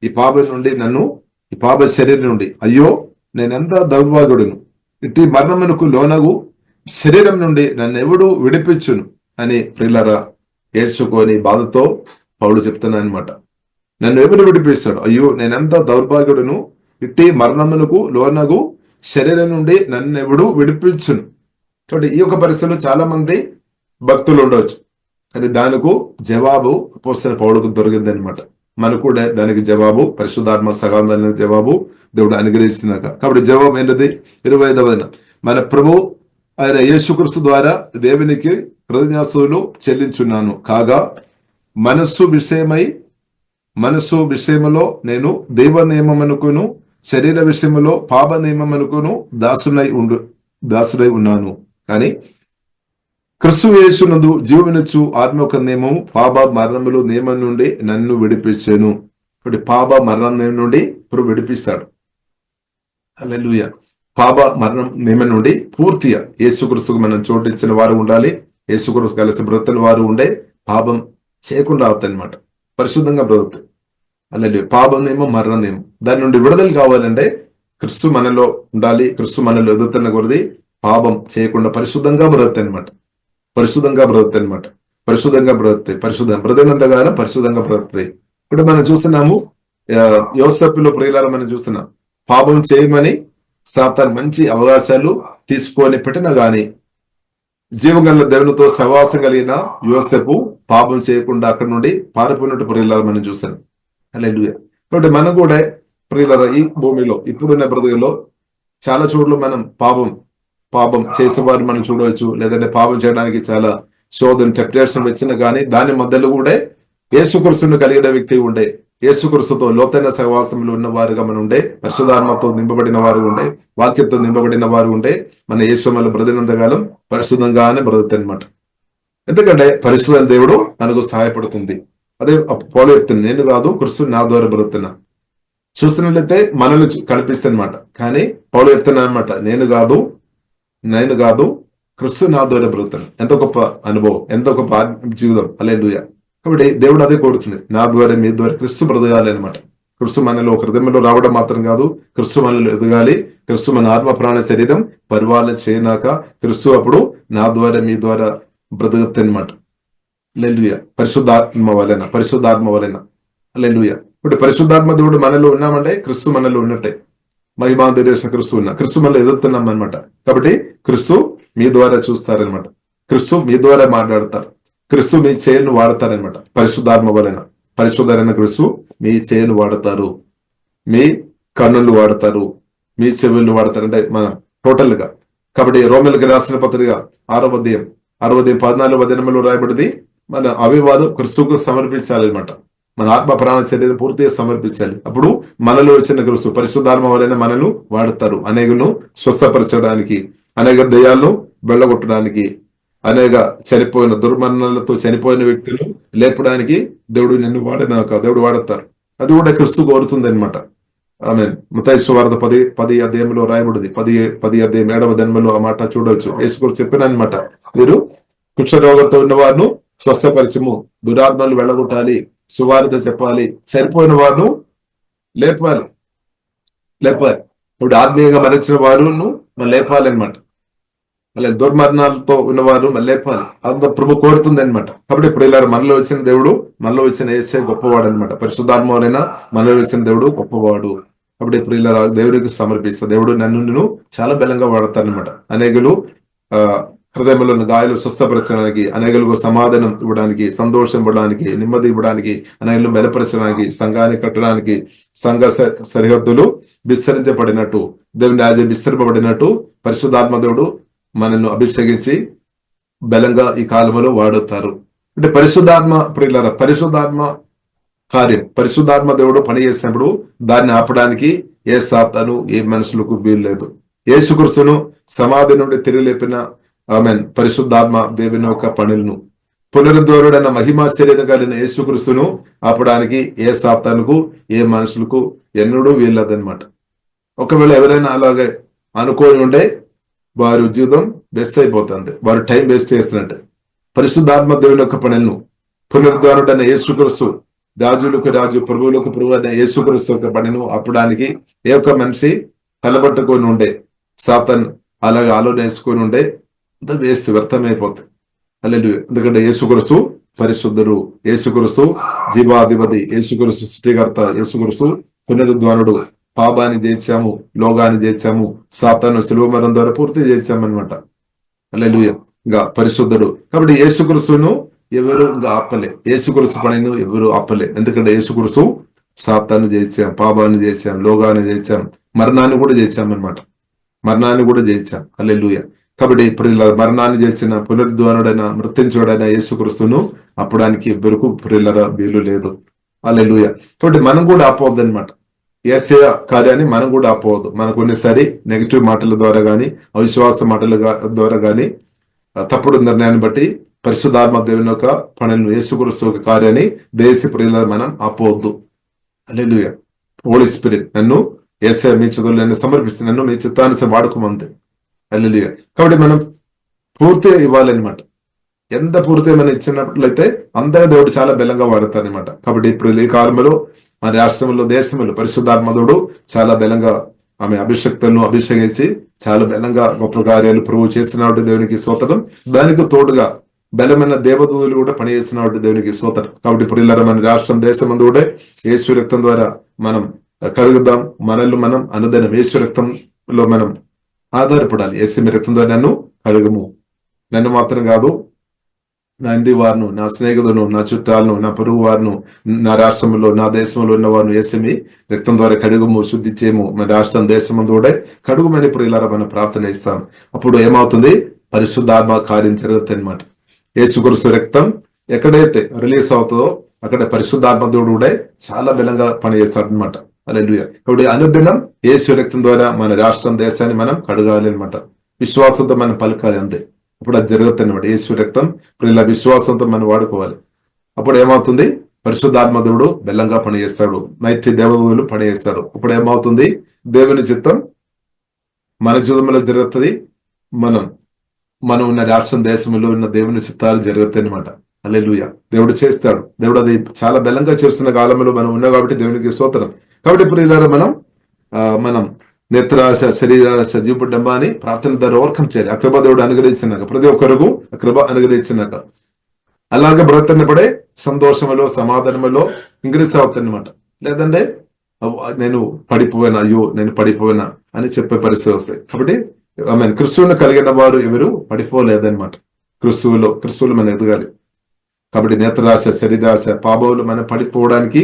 ఈ పాపం నుండి నన్ను, ఈ పాప శరీరం నుండి, అయ్యో నేనెంత దౌర్భాగ్యుడును, ఇట్టి మరణమునకు లోనగు శరీరం నుండి నన్ను ఎవడు విడిపించును అని ప్రియులారా ఏడ్చుకొని బాధతో పౌలు చెప్తున్నాను అనమాట. నన్ను ఎవడు విడిపిస్తాడు? అయ్యో నేనెంత దౌర్భాగ్యుడును, ఇట్టి మరణమునకు లోనగు శరీరం నుండి నన్ను ఎవడు విడిపించును. కాబట్టి ఈ యొక్క పరిస్థితుల్లో చాలా మంది భక్తులు ఉండవచ్చు, కానీ దానికి జవాబు అపోస్తలుడైన పౌలుకు దొరికింది అనమాట. మనకు కూడా దానికి జవాబు పరిశుద్ధాత్మ సగమైన జవాబు దేవుడు అనుగ్రహిస్తున్నాక. కాబట్టి జవాబు ఏంటది? 25వ వచనం, మన ప్రభు ఆయన యేసుక్రీస్తు ద్వారా దేవునికి కృతజ్ఞతాస్తుతులు చెల్లించున్నాను కాగా మనస్సు విషయములో నేను దైవ నియమమునకును శరీర విషయములో పాప నియమమునకును దాసుడై ఉన్నాను. కానీ క్రీస్తు యేసునందు జీవమునిచ్చు ఆత్మ యొక్క నియమము పాప మరణములు నియమం నుండి నన్ను విడిపించాను. ఇప్పుడు పాప మరణం నుండి ఇప్పుడు విడిపిస్తాడు. హల్లెలూయా. పాప మరణం నియమం నుండి పూర్తిగా యేసుక్రీస్తుకు మనం చోటిచ్చిన వారు ఉండాలి. యేసుక్రీస్తు కలిసి బ్రతుకుని వారు ఉండే పాపం చేయకుండా అవుతాయి అనమాట. పరిశుద్ధంగా బ్రతుకుతాయి. హల్లెలూయా. పాపం నియమం, మరణ నియమం, దాని నుండి విడుదల కావాలంటే క్రీస్తు మనలో ఉండాలి. క్రీస్తు మనలో ఎదుగుతున్న కొలది పాపం చేయకుండా పరిశుద్ధంగా బ్రతుకుతాయి అనమాట. పరిశుద్ధంగా బ్రతుకుతాయి అనమాట. పరిశుద్ధంగా బ్రతుకుతాయి. బ్రతికినంతకాలం పరిశుద్ధంగా బ్రతుకుతాయి. ఇప్పుడు మనం చూస్తున్నాము, యోసేపులో ప్రియులారా మనం చూస్తున్నాం, పాపం చేయమని సాతాను మంచి అవకాశాలు తీసుకొని పెట్టినా గాని జీవగల దేవునితో సహవాసం కలిగిన యోసేపు పాపం చేయకుండా అక్కడి నుండి పారిపోయినట్టు ప్రియులారా మనం చూస్తాం. హల్లెలూయా. కాబట్టి మనం కూడా ప్రియులారా ఈ భూమిలో ఇప్పుడున్న బ్రతుకులో చాలా చోట్ల మనం పాపం చేసేవారు మనం చూడవచ్చు. లేదంటే పాపం చేయడానికి చాలా శోధన టెంప్టేషన్ వచ్చినా కానీ దాని మధ్యలో కూడా యేసుక్రీస్తును కలిగిన వ్యక్తి ఉండే, యేసుక్రీస్తుతో లోతైన సహవాసంలో ఉన్న వారుగా మనం ఉండే, పరిశుద్ధాత్మతో నింపబడిన వారు ఉండే, వాక్యంతో నింపబడిన వారు ఉండే, మన యేసుమలు బ్రతికినంతకాలం పరిశుద్ధంగానే బ్రతుకుతాయి అనమాట. ఎందుకంటే పరిశుద్ధ దేవుడు మనకు సహాయపడుతుంది. అదే పౌలు చెప్తుంది, నేను కాదు క్రీస్తు నా ద్వారా బ్రతుకుతున్నా. చూస్తున్నట్లయితే మనల్ని కనిపిస్తుంది అనమాట. కానీ పౌలు చెప్తున్నా అనమాట, నేను కాదు క్రీస్తు నా ద్వారా బ్రతుకుతాను. ఎంత గొప్ప అనుభవం, ఎంత గొప్ప జీవితం. హల్లెలూయా. కాబట్టి దేవుడు అదే కోరుతుంది, నా ద్వారా మీ ద్వారా క్రీస్తు బ్రతకాలి అనమాట. క్రీస్తు మనలో హృదయంలో రావడం మాత్రం కాదు, క్రీస్తు మనలో ఎదగాలి. క్రీస్తు మన ఆత్మ ప్రాణ శరీరం పరిపాలన చేయనాక క్రీస్తు అప్పుడు నా ద్వారా మీ ద్వారా బ్రతుకుతాయి అనమాట. హల్లెలూయా. పరిశుద్ధాత్మ వలన. హల్లెలూయా. ఇప్పుడు పరిశుద్ధాత్మ దేవుడు మనలో ఉన్నామంటే క్రీస్తు మనలో ఉన్నట్టే. మహిమాంతరేష క్రీస్తు క్రీస్తు మనలో ఎదుగుతున్నాం అనమాట. కాబట్టి క్రీస్తు మీ ద్వారా చూస్తారనమాట. క్రీస్తు మీ ద్వారా మాట్లాడతారు. క్రీస్తు మీ చేయను వాడతారనమాట. పరిశుద్ధాత్మ వలన పరిశుద్ధమైన క్రీస్తు మీ చేయను వాడతారు, మీ కన్నులు వాడతారు, మీ చెవులు వాడతారు. అంటే మనం టోటల్ గా. కాబట్టి రోమిలకు రాసిన పత్రిక 6వ అధ్యాయం 14వ వచనంలో రాయబడింది, మన అవయవాలు క్రీస్తుకు సమర్పించాలన్నమాట. మన ఆత్మ ప్రాణ శరీరం పూర్తిగా సమర్పించాలి. అప్పుడు మనలో వచ్చిన క్రీస్తు పరిశుద్ధాత్మ వలన మనను వాడతారు. అనేకను స్వస్థపరచడానికి, అనేక దయ్యాలను వెళ్ళగొట్టడానికి, అనేక చనిపోయిన దుర్మరణలతో చనిపోయిన వ్యక్తులు లేపడానికి దేవుడు నిన్ను దేవుడు వాడతారు. అది కూడా క్రీస్తు కోరుతుంది అనమాట. ఆమె మత్తయి సువార్త 10 అధ్యాయంలో రాయబడింది. 10 అధ్యాయం 7వ వచనంలో ఆ మాట చూడవచ్చు. యేసు చెప్పిన అనమాట, మీరు కుష్ఠరోగంతో ఉన్న వారిను స్వస్థపరచము, దురాత్మలు వెళ్ళగొట్టాలి, సువార్త చెప్పాలి, చనిపోయిన వారిను లేపాలి. ఇప్పుడు ఆత్మీయంగా మరణించిన వారును లేపాలి అనమాట. మళ్ళీ దుర్మరణాలతో ఉన్నవారు మళ్ళీ లేపాలి. అంత ప్రభు కోరుతుంది అనమాట. కాబట్టి ఇప్పుడు ఇలా మనలో వచ్చిన దేవుడు, మనలో వచ్చిన యేసే గొప్పవాడు అనమాట. పరిశుద్ధాత్మనైనా మనలో వచ్చిన దేవుడు గొప్పవాడు. కాబట్టి ఇప్పుడు ఇలా దేవుడికి సమర్పిస్తా. దేవుడు నన్ను చాలా బలంగా వాడతారనమాట. అనేకులు హృదయంలో ఉన్న గాయాలు స్వస్థపరచడానికి, అనేకులకు సమాధానం ఇవ్వడానికి, సంతోషం ఇవ్వడానికి, నెమ్మది ఇవ్వడానికి, అనేకులు బలపరచడానికి, సంఘాన్ని కట్టడానికి, సంఘ సరిహద్దులు విస్తరించబడినట్టు, దేవుని రాజ్యం విస్తరింపబడినట్టు పరిశుద్ధాత్మ దేవుడు మనల్ని అభిషేకించి బలంగా ఈ కాలంలో వాడుతారు. అంటే పరిశుద్ధాత్మ ప్రియులారా, పరిశుద్ధాత్మ కార్యం, పరిశుద్ధాత్మ దేవుడు పని చేసినప్పుడు దాన్ని ఆపడానికి ఏ సాతాను ఏ మనుషులకు వీలు లేదు. యేసుక్రీస్తును సమాధి నుండి తిరిగి లేపిన పరిశుద్ధాత్మ దేవుని యొక్క పనులను, పునరుద్ధరుడైన మహిమా శరీరం కలిగిన యేసుక్రీస్తును ఆపడానికి ఏ సాతానుకు ఏ మనుషులకు ఎన్నడూ వీల్లేదన్నమాట. ఒకవేళ ఎవరైనా అలాగే అనుకోని ఉంటే వారి జీవితం వేస్ట్ అయిపోతుంది, వారు టైం వేస్ట్ చేస్తున్నట్టు. పరిశుద్ధాత్మ దేవుని యొక్క పనులను, పునరుద్ధరుడైన యేసుక్రీస్తు, రాజులకు రాజు ప్రభువులకు ప్రభు అయిన యేసుక్రీస్తు యొక్క పనిను ఆపడానికి ఏ ఒక్క మనిషి తలబట్టుకొని ఉండే, సాతాన్ అలాగే ఆలోచన వేసుకొని ఉండే అంత వేస్ట్, వ్యర్థమైపోతుంది. హల్లెలూయా. ఎందుకంటే యేసుక్రీస్తు పరిశుద్ధుడు, యేసుక్రీస్తు జీవాధిపతి, యేసుక్రీస్తు సృష్టికర్త, యేసుక్రీస్తు పునరుద్ధానుడు. పాపాన్ని జయించాము, లోకాన్ని జయించాము, సాతాను శిలువ మరణం ద్వారా పూర్తి చేయించామన్నమాట. హల్లెలూయా. ఇంకా పరిశుద్ధుడు. కాబట్టి యేసుక్రీస్తును ఎవరు ఇంకా ఆపలే, యేసుక్రీస్తు పనిను ఎవరు ఆపలే. ఎందుకంటే యేసుక్రీస్తు సాతాను జయించాం, పాపాన్ని జయించాం, లోకాన్ని జయించాం, మరణాన్ని కూడా జయించామన్నమాట. మరణాన్ని కూడా జయించాం. హల్లెలూయా. కాబట్టి ఇప్పుడు మరణాన్ని చేసిన పునరుద్ధానుడైన మృత్యుంజయుడైన యేసుక్రీస్తును అప్పడానికి ఎవ్వరకు ప్రియులర వీలు లేదు. హల్లెలూయా. కాబట్టి మనం కూడా ఆపవద్దు అనమాట. యేసయ్య కార్యాన్ని మనం కూడా ఆపవద్దు. మనకు కొన్నిసారి నెగిటివ్ మాటల ద్వారా గాని, అవిశ్వాస మాటల ద్వారా గాని, తప్పుడు నిర్ణయాన్ని బట్టి పరిశుద్ధాత్మ దేవుని యొక్క పనులను, యేసుక్రీస్తు యొక్క కార్యాన్ని దేశ ప్రియుల మనం ఆపవద్దు. హల్లెలూయా. హోలీ స్పిరిట్ నన్ను యేసయ్య మీ చేతుల్లో నేను సమర్పిస్తే నన్ను మీ చిత్తానుసారం వాడుకోమంది. హల్లెలూయా. కాబట్టి మనం పూర్తిగా ఇవ్వాలన్నమాట. ఎంత పూర్తిగా మనం ఇచ్చినట్లయితే అంతగా దేవుడు చాలా బలంగా వాడతారనమాట. కాబట్టి ఇప్పుడు ఈ కాలంలో మన రాష్ట్రంలో దేశంలో పరిశుద్ధాత్మదుడు చాలా బలంగా ఆమె అభిషక్తులను అభిషేకించి చాలా బలంగా గొప్ప కార్యాలు ప్రభు చేస్తున్నటువంటి దేవునికి స్తోత్రం. దానికి తోడుగా బలమైన దేవదూతులు కూడా పనిచేస్తున్నటువంటి దేవునికి స్తోత్రం. కాబట్టి ఇప్పుడు మన రాష్ట్రం దేశం అందు కూడా యేసు రక్తం ద్వారా మనం కలుగుదాం. మనల్ని మనం అనుదినం యేసు రక్తంలో మనం ఆధారపడాలి. యేసు రక్తం ద్వారా నన్ను కలుగుము, నన్ను మాత్రం కాదు నా ఇంటి వారిను, నా స్నేహితులను, నా చుట్టాలను, నా పొరుగు వారిను, నా రాష్ట్రంలో నా దేశంలో ఉన్న వారిని యేసమి రక్తం ద్వారా కడుగుము, శుద్ధి చేయము. మన రాష్ట్రం దేశం అందు కూడా కడుగుమని ప్రియులారా మనం ప్రార్థన ఇస్తాం. అప్పుడు ఏమవుతుంది? పరిశుద్ధాత్మ కార్యం జరుగుతుంది అనమాట. యేసుక్రీస్తు రక్తం ఎక్కడైతే రిలీజ్ అవుతుందో అక్కడ పరిశుద్ధాత్మ దేవుడు కూడా చాలా బలంగా పనిచేస్తాడు అనమాట. హల్లెలూయా. కాబట్టి అనుదినం యేసు రక్తం ద్వారా మన రాష్ట్రం దేశాన్ని మనం కడగాలి అనమాట. విశ్వాసంతో మనం పలకాలి, అంతే. అప్పుడు అది జరుగుతుంది అనమాట. యేసు రక్తం ఇప్పుడు ఇలా విశ్వాసంతో మనం వాడుకోవాలి. అప్పుడు ఏమవుతుంది? పరిశుద్ధాత్మ దేవుడు బెల్లంగా పనిచేస్తాడు, నైత్య దేవదూతలు పనిచేస్తాడు. అప్పుడు ఏమవుతుంది? దేవుని చిత్తం మన జీవితంలో జరుగుతుంది. మనం ఉన్న రాష్ట్రం దేశంలో ఉన్న దేవుని చిత్తాలు జరుగుతాయి అనమాట. హల్లెలూయా. దేవుడు చేస్తాడు. దేవుడు అది చాలా బలంగా చేస్తున్న కాలంలో మనం ఉన్నాం కాబట్టి దేవునికి స్తోత్రం. కాబట్టి ఇప్పుడు ఇలా మనం నేత్రాశ, శరీరాశ, జీవడంబ అని ప్రార్థన ద్వారా ఓవర్కమ్ చేయాలి. ఆ కృప దేవుడు అనుగ్రహించినాక, ప్రతి ఒక్కరికి ఆ కృప అనుగ్రహించినాక అలాగే బ్రతనపడే సంతోషంలో సమాధానంలో ఇంక్రీస్ అవుతుంది అనమాట. లేదంటే నేను పడిపోయినా, అయ్యో నేను పడిపోయినా అని చెప్పే పరిస్థితి వస్తాయి. కాబట్టి క్రిస్తువుని కలిగిన వారు ఎవరు పడిపోలేదన్నమాట. క్రిస్తువులు మనం ఎదగాలి. కాబట్టి నేత్రాశ, శరీరాశ, పాపములు మనం పడిపోవడానికి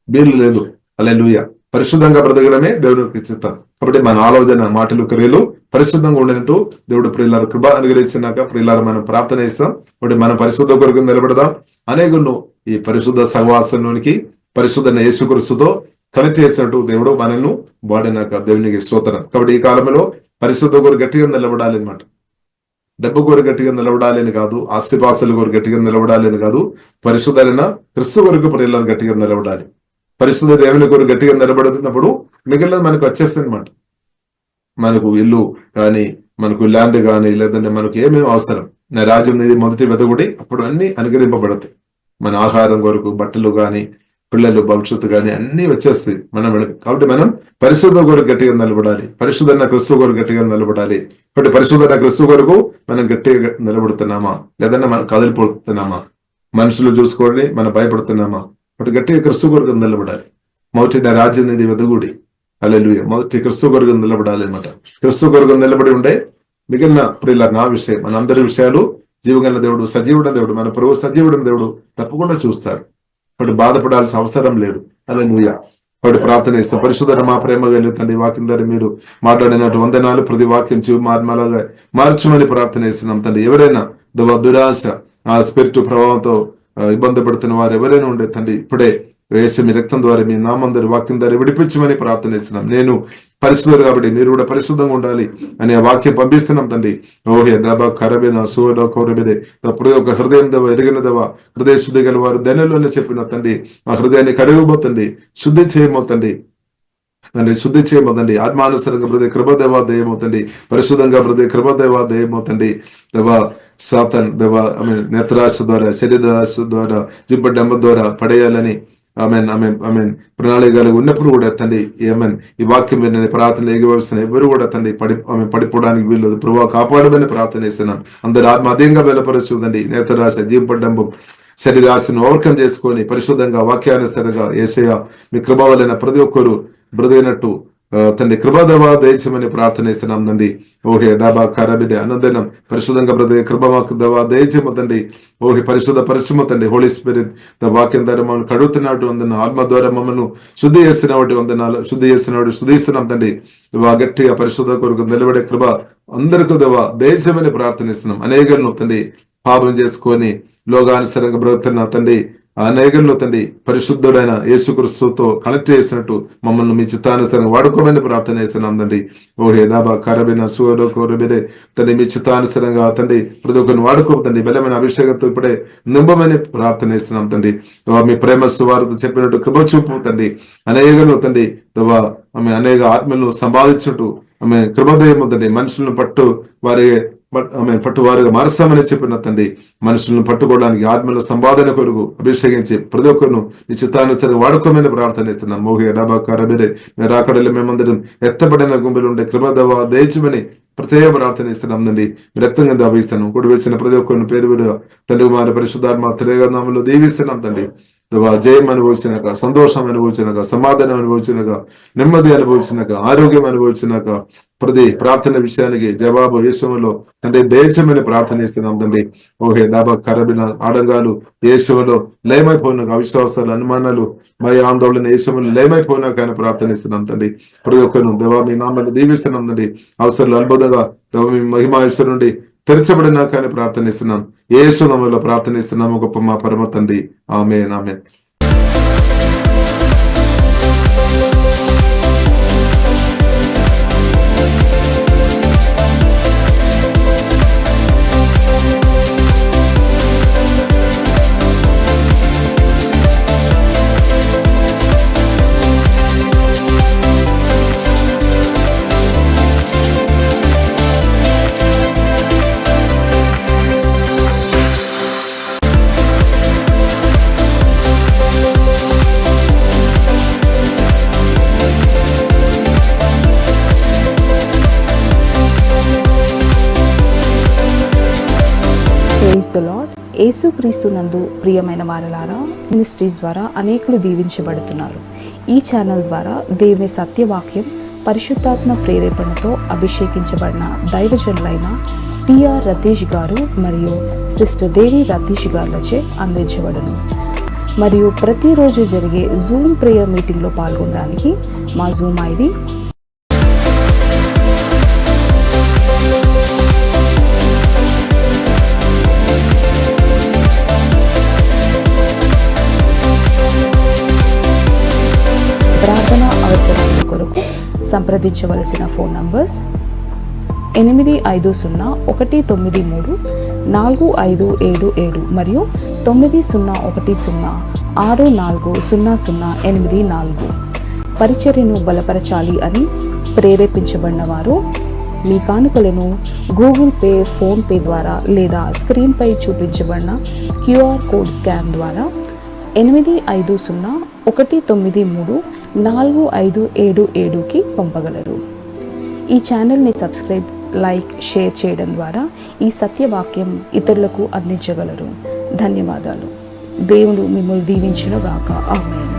వీలు లేదు. హల్లెలూయా. పరిశుద్ధంగా బ్రతకడమే దేవునికి చిత్తం. కాబట్టి మన ఆలోచన, మాటలు, క్రియలు పరిశుద్ధంగా ఉండేట్టు దేవుడు ప్రియులారు కృప అనుగ్రహించినాక ప్రియులారు మనం ప్రార్థన ఇస్తాం. కాబట్టి మనం పరిశుద్ధ కొరకు నిలబడదాం. అనేకులను ఈ పరిశుద్ధ సహవాసంలోనికి పరిశుద్ధ యేసుక్రీస్తుతో కనెక్ట్ చేసినట్టు దేవుడు మనల్ని వాడినాక దేవునికి స్తోత్రం. కాబట్టి ఈ కాలంలో పరిశుద్ధ కొరకు గట్టిగా నిలబడాలి అనమాట. డబ్బు కొరకు గట్టిగా నిలబడాలి అని కాదు, ఆస్తిపాస్తుల కొరకు గట్టిగా నిలబడాలి అని కాదు, పరిశుద్ధమైన క్రిస్తు కొరకు ప్రియులను గట్టిగా నిలబడాలి. పరిశుద్ధ దేవుని కొరకు గట్టిగా నిలబడుతున్నప్పుడు మిగిలినది మనకు వచ్చేస్తుంది అనమాట. మనకు ఇల్లు కానీ, మనకు ల్యాండ్ కానీ, లేదంటే మనకు ఏమేమి అవసరం, నా రాజ్యం ఇది మొదటి వెదగుడి, అప్పుడు అన్ని అనుగ్రహింపబడతాయి. మన ఆహారం కొరకు, బట్టలు కానీ, పిల్లలు భవిష్యత్తు కానీ అన్ని వచ్చేస్తాయి కాబట్టి మనం పరిశుద్ధ కొరకు గట్టిగా నిలబడాలి. పరిశుద్ధ క్రిస్తు కొరకు గట్టిగా నిలబడాలి. కాబట్టి పరిశుద్ధ క్రిస్తు కొరకు మనం గట్టిగా నిలబడుతున్నామా, లేదంటే మనం కదిలిపోతున్నామా, మనుషులు చూసుకోండి మనం భయపడుతున్నామా? కాబట్టి గట్టిగా క్రిస్తు కొరకు నిలబడాలి. మొదటి నా రాజ్యం ఇది వెదగుడి. హల్లెలూయా. మొదటి క్రిస్తు కొరకు నిలబడాలి అనమాట. క్రిస్తు కొరకు నిలబడి ఉండే మిగిలిన ప్రియుల నా విషయం, మన అందరి విషయాలు జీవగల దేవుడు, సజీవుడైన దేవుడు, మన ప్రభు సజీవుడైన దేవుడు తప్పకుండా చూస్తాడు. కాబట్టి బాధపడాల్సిన అవసరం లేదు. హల్లెలూయా. కాబట్టి ప్రార్థన చేస్తాం. పరిశుద్ధ మా ప్రేమ కలిగిన తండ్రి, వాక్యం ద్వారా మీరు మాట్లాడినట్టు వందనాలు. ప్రతి వాక్యం జీవమాత్మలాగా మార్చమని ప్రార్థన చేస్తున్నాం తండ్రి. ఎవరైనా దురాశ, ఆ స్పిరిట్ ప్రభావంతో ఇబ్బంది పడుతున్న వారు ఎవరైనా ఉండే తండ్రి, ఇప్పుడే వేసి మీ రక్తం ద్వారా, మీ నామం ద్వారా, వాక్యం ద్వారా విడిపించమని ప్రార్థన చేస్తున్నాం. నేను పరిశుద్ధుడు కాబట్టి మీరు కూడా పరిశుద్ధంగా ఉండాలి అని ఆ వాక్యం పంపిస్తున్నాం తండ్రి. ఓహే దబా కరబిన సూడో కౌరబిదే తప్పుడు ఒక హృదయం దవ ఎరిగిన దవ హృదయ శుద్ధి గల వారు ధనులని చెప్పిన తండ్రి. ఆ హృదయాన్ని కడగబోతండి, శుద్ధి చేయబోతండి తండ్రి, శుద్ధి చేయబోతండి. ఆత్మానుసరంగా బ్రదే కృపదేవా దయమవుతండి, పరిశుద్ధంగా బ్రదే కృపదేవా దయమవుతండి. దేవా సాతన్ దేవా నేత్రాశ ద్వారా, శరీరాశ ద్వారా, జిబ్బడ్డంబ ద్వారా పడేయాలని ప్రణాళికలు ఉన్నప్పుడు కూడా తండ్రి ఈ వాక్యం మీద ప్రార్థన ఎగవలసిన ఎవరు కూడా తండ్రి పడిపోవడానికి వీళ్ళు ప్రభావ కాపాడమని ప్రార్థన చేస్తున్నాం. అందరు ఆత్మ అధికంగా బలపరచుదండి. నేత్రాశ, జీవపడ్డంబం, శరీరాశను ఓవర్కమ్ చేసుకొని పరిశుద్ధంగా వాక్యానుసరంగా యేసయ్య మీ కృప వలన ప్రతి ఒక్కరు బ్రదైనట్టు తండ్రి కృపదవా దయచమని ప్రార్థన చేస్తున్నాం తండ్రి. ఓహే డాబా కరబిడే అనందనం పరిశుద్ధంగా బ్రదే కృపమాకు దవా దయచేమ తండ్రి. ఓహే పరిశుద్ధ పరిశ్రమ తండ్రి. హోలీ స్పిరిట్ వాక్యం ద్వారా మమ్మల్ని కడుగుతున్నట్టు వందన, ఆత్మ ద్వారా మమ్మల్ని శుద్ధి చేస్తున్నట్టు వందనాలు, శుద్ధి చేస్తున్నట్టు శుద్ధిస్తున్నాం తండ్రి. గట్టిగా పరిశుద్ధ కొరకు నిలబడే కృప అందరికీ దవా దయచేమని ప్రార్థనిస్తున్నాం. అనేకలను తండ్రి పాపం చేసుకొని లోకానుసరంగా బ్రతున్న తండ్రి ఆ నేగల్లో తండ్రి పరిశుద్ధుడైన యేసుక్రీస్తుతో కనెక్ట్ చేసినట్టు మమ్మల్ని మీ చిత్తానుసారంగా వాడుకోమని ప్రార్థన చేస్తున్నాం తండ్రి. ఓహే నాబా కరబిన సూడో కోరబిడే తండ్రి మీ చిత్తానుసారంగా తండ్రి ప్రతి ఒక్కరిని వాడుకోతండి. బలమైన అభిషేకంతో ఇప్పుడే నింపమని ప్రార్థన చేస్తున్నాం తండ్రి. మీ ప్రేమ సువార్త చెప్పినట్టు కృప చూపు తండ్రి. అనేకలు తండ్రి ఆమె అనేక ఆత్మలను సంపాదించుంటూ ఆమె కృపదయము తండ్రి. మనుషులను పట్టువారుగా మారుస్తామని చెప్పిన తండ్రి. మనుషులను పట్టుకోవడానికి ఆత్మల సంపాదన కొరకు అభిషేకించి ప్రతి ఒక్కరును ఈ చిత్తానుసరి వాడుకోమని ప్రార్థన ఇస్తున్నాం. మోహి డాబా కరబిడే మీరు అక్కడలో మేమందరం ఎత్తబడిన గుంపులు ఉండే కృపదవ దయచుమని ప్రత్యేక ప్రార్థన ఇస్తున్నాం తండ్రి. రక్తంగా దావిస్తున్నాం. కూడి వచ్చిన ప్రతి ఒక్కరిని పేరు పేరుగా తండ్రి కుమార పరిశుద్ధాత్మ త్రియేక నామములో దీవిస్తున్నాం తండ్రి. జయం అనుభవించినాక, సంతోషం అనుభవించినాక, సమాధానం అనుభవించినాక, నెమ్మది అనుభవించినాక, ఆరోగ్యం అనుభవించినాక ప్రతి ప్రార్థన విషయానికి జవాబు యేసులో తండ్రి దేశమని ప్రార్థన ఇస్తున్నాం తండ్రి. ఓహే డాబా కరబిన ఆడంగాలు యేసులో లయమైపోయినాక, అవిశ్వాసాలు అనుమానాలు భయ ఆందోళన యేసులో లయమైపోయినాక అని ప్రార్థనిస్తున్నాం తండ్రి. ప్రతి ఒక్కరు దేవా మీ నామాన్ని దీవిస్తున్నాం తండ్రి. అవసరాలు అద్భుతంగా దేవ మీ మహిమాశ్వరు నుండి తెరచబడినా కానీ ప్రార్థనిస్తున్నాం. యేసు నామములో ప్రార్థనిస్తున్నాము గొప్ప మా పరమ తండ్రి. ఆమేన్ ఆమేన్. Praise the Lord. యేసుక్రీస్తు నందు ప్రియమైన వారలారా, మినిస్ట్రీస్ ద్వారా అనేకులు దీవించబడుతున్నారు. ఈ ఛానల్ ద్వారా దేవుని సత్యవాక్యం పరిశుద్ధాత్మ ప్రేరేపణతో అభిషేకించబడిన దైవజనులైన టిఆర్ రతీష్ గారు మరియు సిస్టర్ దేవి రతీష్ గారులచే అందించబడును. మరియు ప్రతిరోజు జరిగే జూమ్ ప్రేయర్ మీటింగ్లో పాల్గొనడానికి మా జూమ్ ఐడి ప్రార్థన అవసరాల కొరకు సంప్రదించవలసిన ఫోన్ నంబర్స్ 8501934577 మరియు 9010640084. పరిచర్యను బలపరచాలి అని ప్రేరేపించబడిన వారు మీ కానుకలను గూగుల్ పే, ఫోన్ పే ద్వారా లేదా స్క్రీన్పై చూపించబడిన క్యూఆర్ కోడ్ స్కాన్ ద్వారా 8501934577కి పంపగలరు. ఈ ఛానల్ని సబ్స్క్రైబ్, లైక్, షేర్ చేయడం ద్వారా ఈ సత్యవాక్యం ఇతరులకు అందించగలరు. ధన్యవాదాలు. దేవుడు మిమ్మల్ని దీవించును గాక. ఆమేన్.